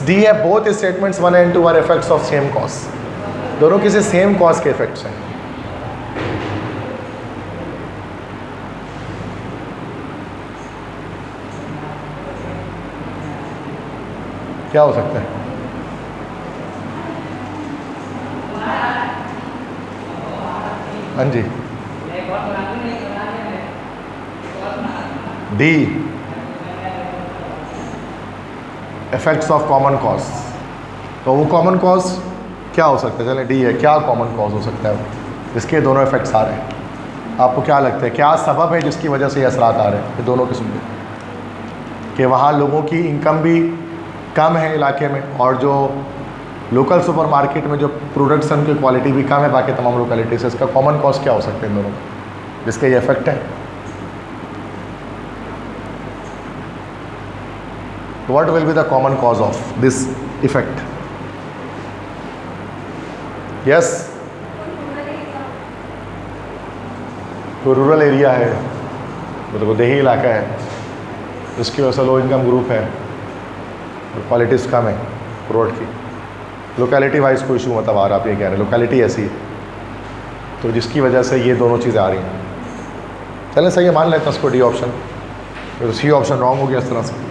डी है both statements 1 and 2 are effects of same cause, दोनों किसी सेम कॉज के इफेक्ट्स हैं। क्या हो सकता है? हाँ जी, the effects of common cause. तो वो कॉमन कॉज क्या हो सकता है? चलिए डी है, क्या कॉमन कॉज हो सकता है जिसके दोनों इफेक्ट्स आ रहे हैं? आपको क्या लगता है क्या सबब है जिसकी वजह से ये असरात आ रहे हैं ये दोनों किस्म के? कि वहाँ लोगों की इनकम भी कम है इलाके में, और जो लोकल सुपरमार्केट में जो प्रोडक्ट्स हैं उनकी क्वालिटी भी कम है बाकी तमाम लोकेलिटी से। इसका कॉमन कॉज क्या हो सकते हैं इन दोनों में जिसका ये इफेक्ट है? What will be the common cause of this effect? Yes, तो रूरल एरिया है, मतलब देही इलाका है, जिसकी वजह से लो इनकम ग्रुप है और क्वालिटीज़ कम है प्रोडक्ट की। लोकेलिटी वाइज कोई इशू मतलब आ रहा, आप ये कह रहे हैं लोकेलिटी ऐसी है तो जिसकी वजह से ये दोनों चीज़ें आ रही हैं। चलें सही है, मान लेते हैं उसको डी ऑप्शन, तो सी ऑप्शन रॉन्ग हो गया इस तरह से।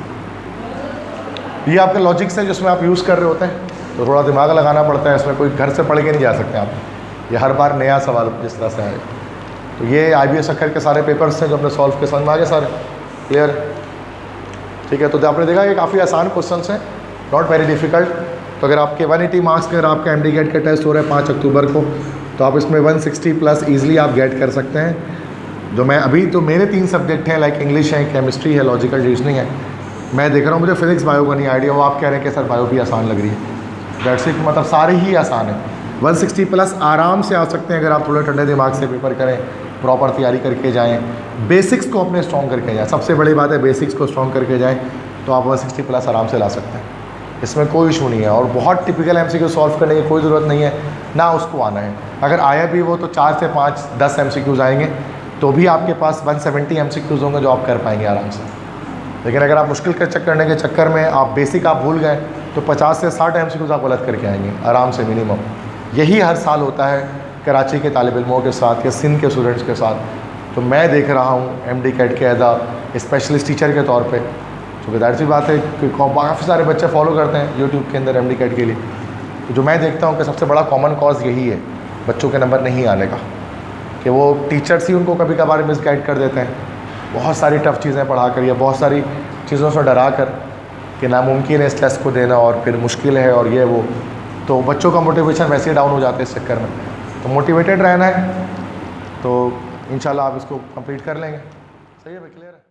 ये आपके लॉजिक्स हैं जिसमें आप यूज़ कर रहे होते हैं, तो थोड़ा दिमाग लगाना पड़ता है इसमें, कोई घर से पढ़ के नहीं जा सकते आप, ये हर बार नया सवाल जिस तरह से आए। तो ये IBS अखर के सारे पेपर्स हैं जो हमने सॉल्व के समझ में आ गए सारे, क्लियर? ठीक है, तो आपने देखा ये काफ़ी आसान क्वेश्चन हैं, नॉट वेरी डिफ़िकल्ट। तो अगर आपके 180 मार्क्स के अगर आपका MD गेट का टेस्ट हो रहा है 5 अक्टूबर को, तो आप इसमें 160 प्लस ईजिली आप गेट कर सकते हैं। जो मैं अभी तो मेरे 3 सब्जेक्ट हैं, लाइक इंग्लिश है, केमिस्ट्री है, लॉजिकल रीजनिंग है, मैं देख रहा हूँ मुझे फिजिक्स बायो का नहीं आइडिया, वो आप कह रहे हैं कि सर बायो भी आसान लग रही है। दैट्स इट, मतलब सारे ही आसान है। 160 प्लस आराम से आ सकते हैं अगर आप थोड़े ठंडे दिमाग से पेपर करें, प्रॉपर तैयारी करके जाएँ, बेसिक्स को अपने स्ट्रॉन्ग करके जाएँ। सबसे बड़ी बात है बेसिक्स को स्ट्रॉन्ग करके जाएँ तो आप 160 प्लस आराम से ला सकते हैं, इसमें कोई इशू नहीं है। और बहुत टिपिकल MCQ सॉल्व करने की कोई ज़रूरत नहीं है, ना उसको आना है। अगर आया भी वो तो 4 से 5 10 MCQs आएंगे तो भी आपके पास 170 MCQs होंगे जो आप कर पाएंगे आराम से। लेकिन अगर आप मुश्किल करने के चक्कर में आप बेसिक आप भूल गए तो 50 से 60 MCQs आप गलत करके आएंगे आराम से मिनिमम। यही हर साल होता है कराची के तालिब इल्मों के साथ या सिंध के स्टूडेंट्स के साथ। तो मैं देख रहा हूँ MD कैट के एज अ स्पेशलिस्ट टीचर के तौर पे, तो जाहिर सी बात है कि काफ़ी सारे बच्चे फॉलो करते हैं यूट्यूब के अंदर MD कैट के लिए। तो जो मैं देखता हूँ कि सबसे बड़ा कॉमन कॉज यही है बच्चों के नंबर नहीं आने का, कि वो टीचर्स ही उनको कभी कभार मिसगाइड कर देते हैं, बहुत सारी टफ़ चीज़ें पढ़ा कर या बहुत सारी चीज़ों से डरा कर कि नामुमकिन है इस टेस्ट को देना और फिर मुश्किल है और ये वो, तो बच्चों का मोटिवेशन वैसे ही डाउन हो जाता है इस चक्कर में। तो मोटिवेटेड रहना है, तो इंशाल्लाह आप इसको कंप्लीट कर लेंगे। सही है भाई, क्लियर है।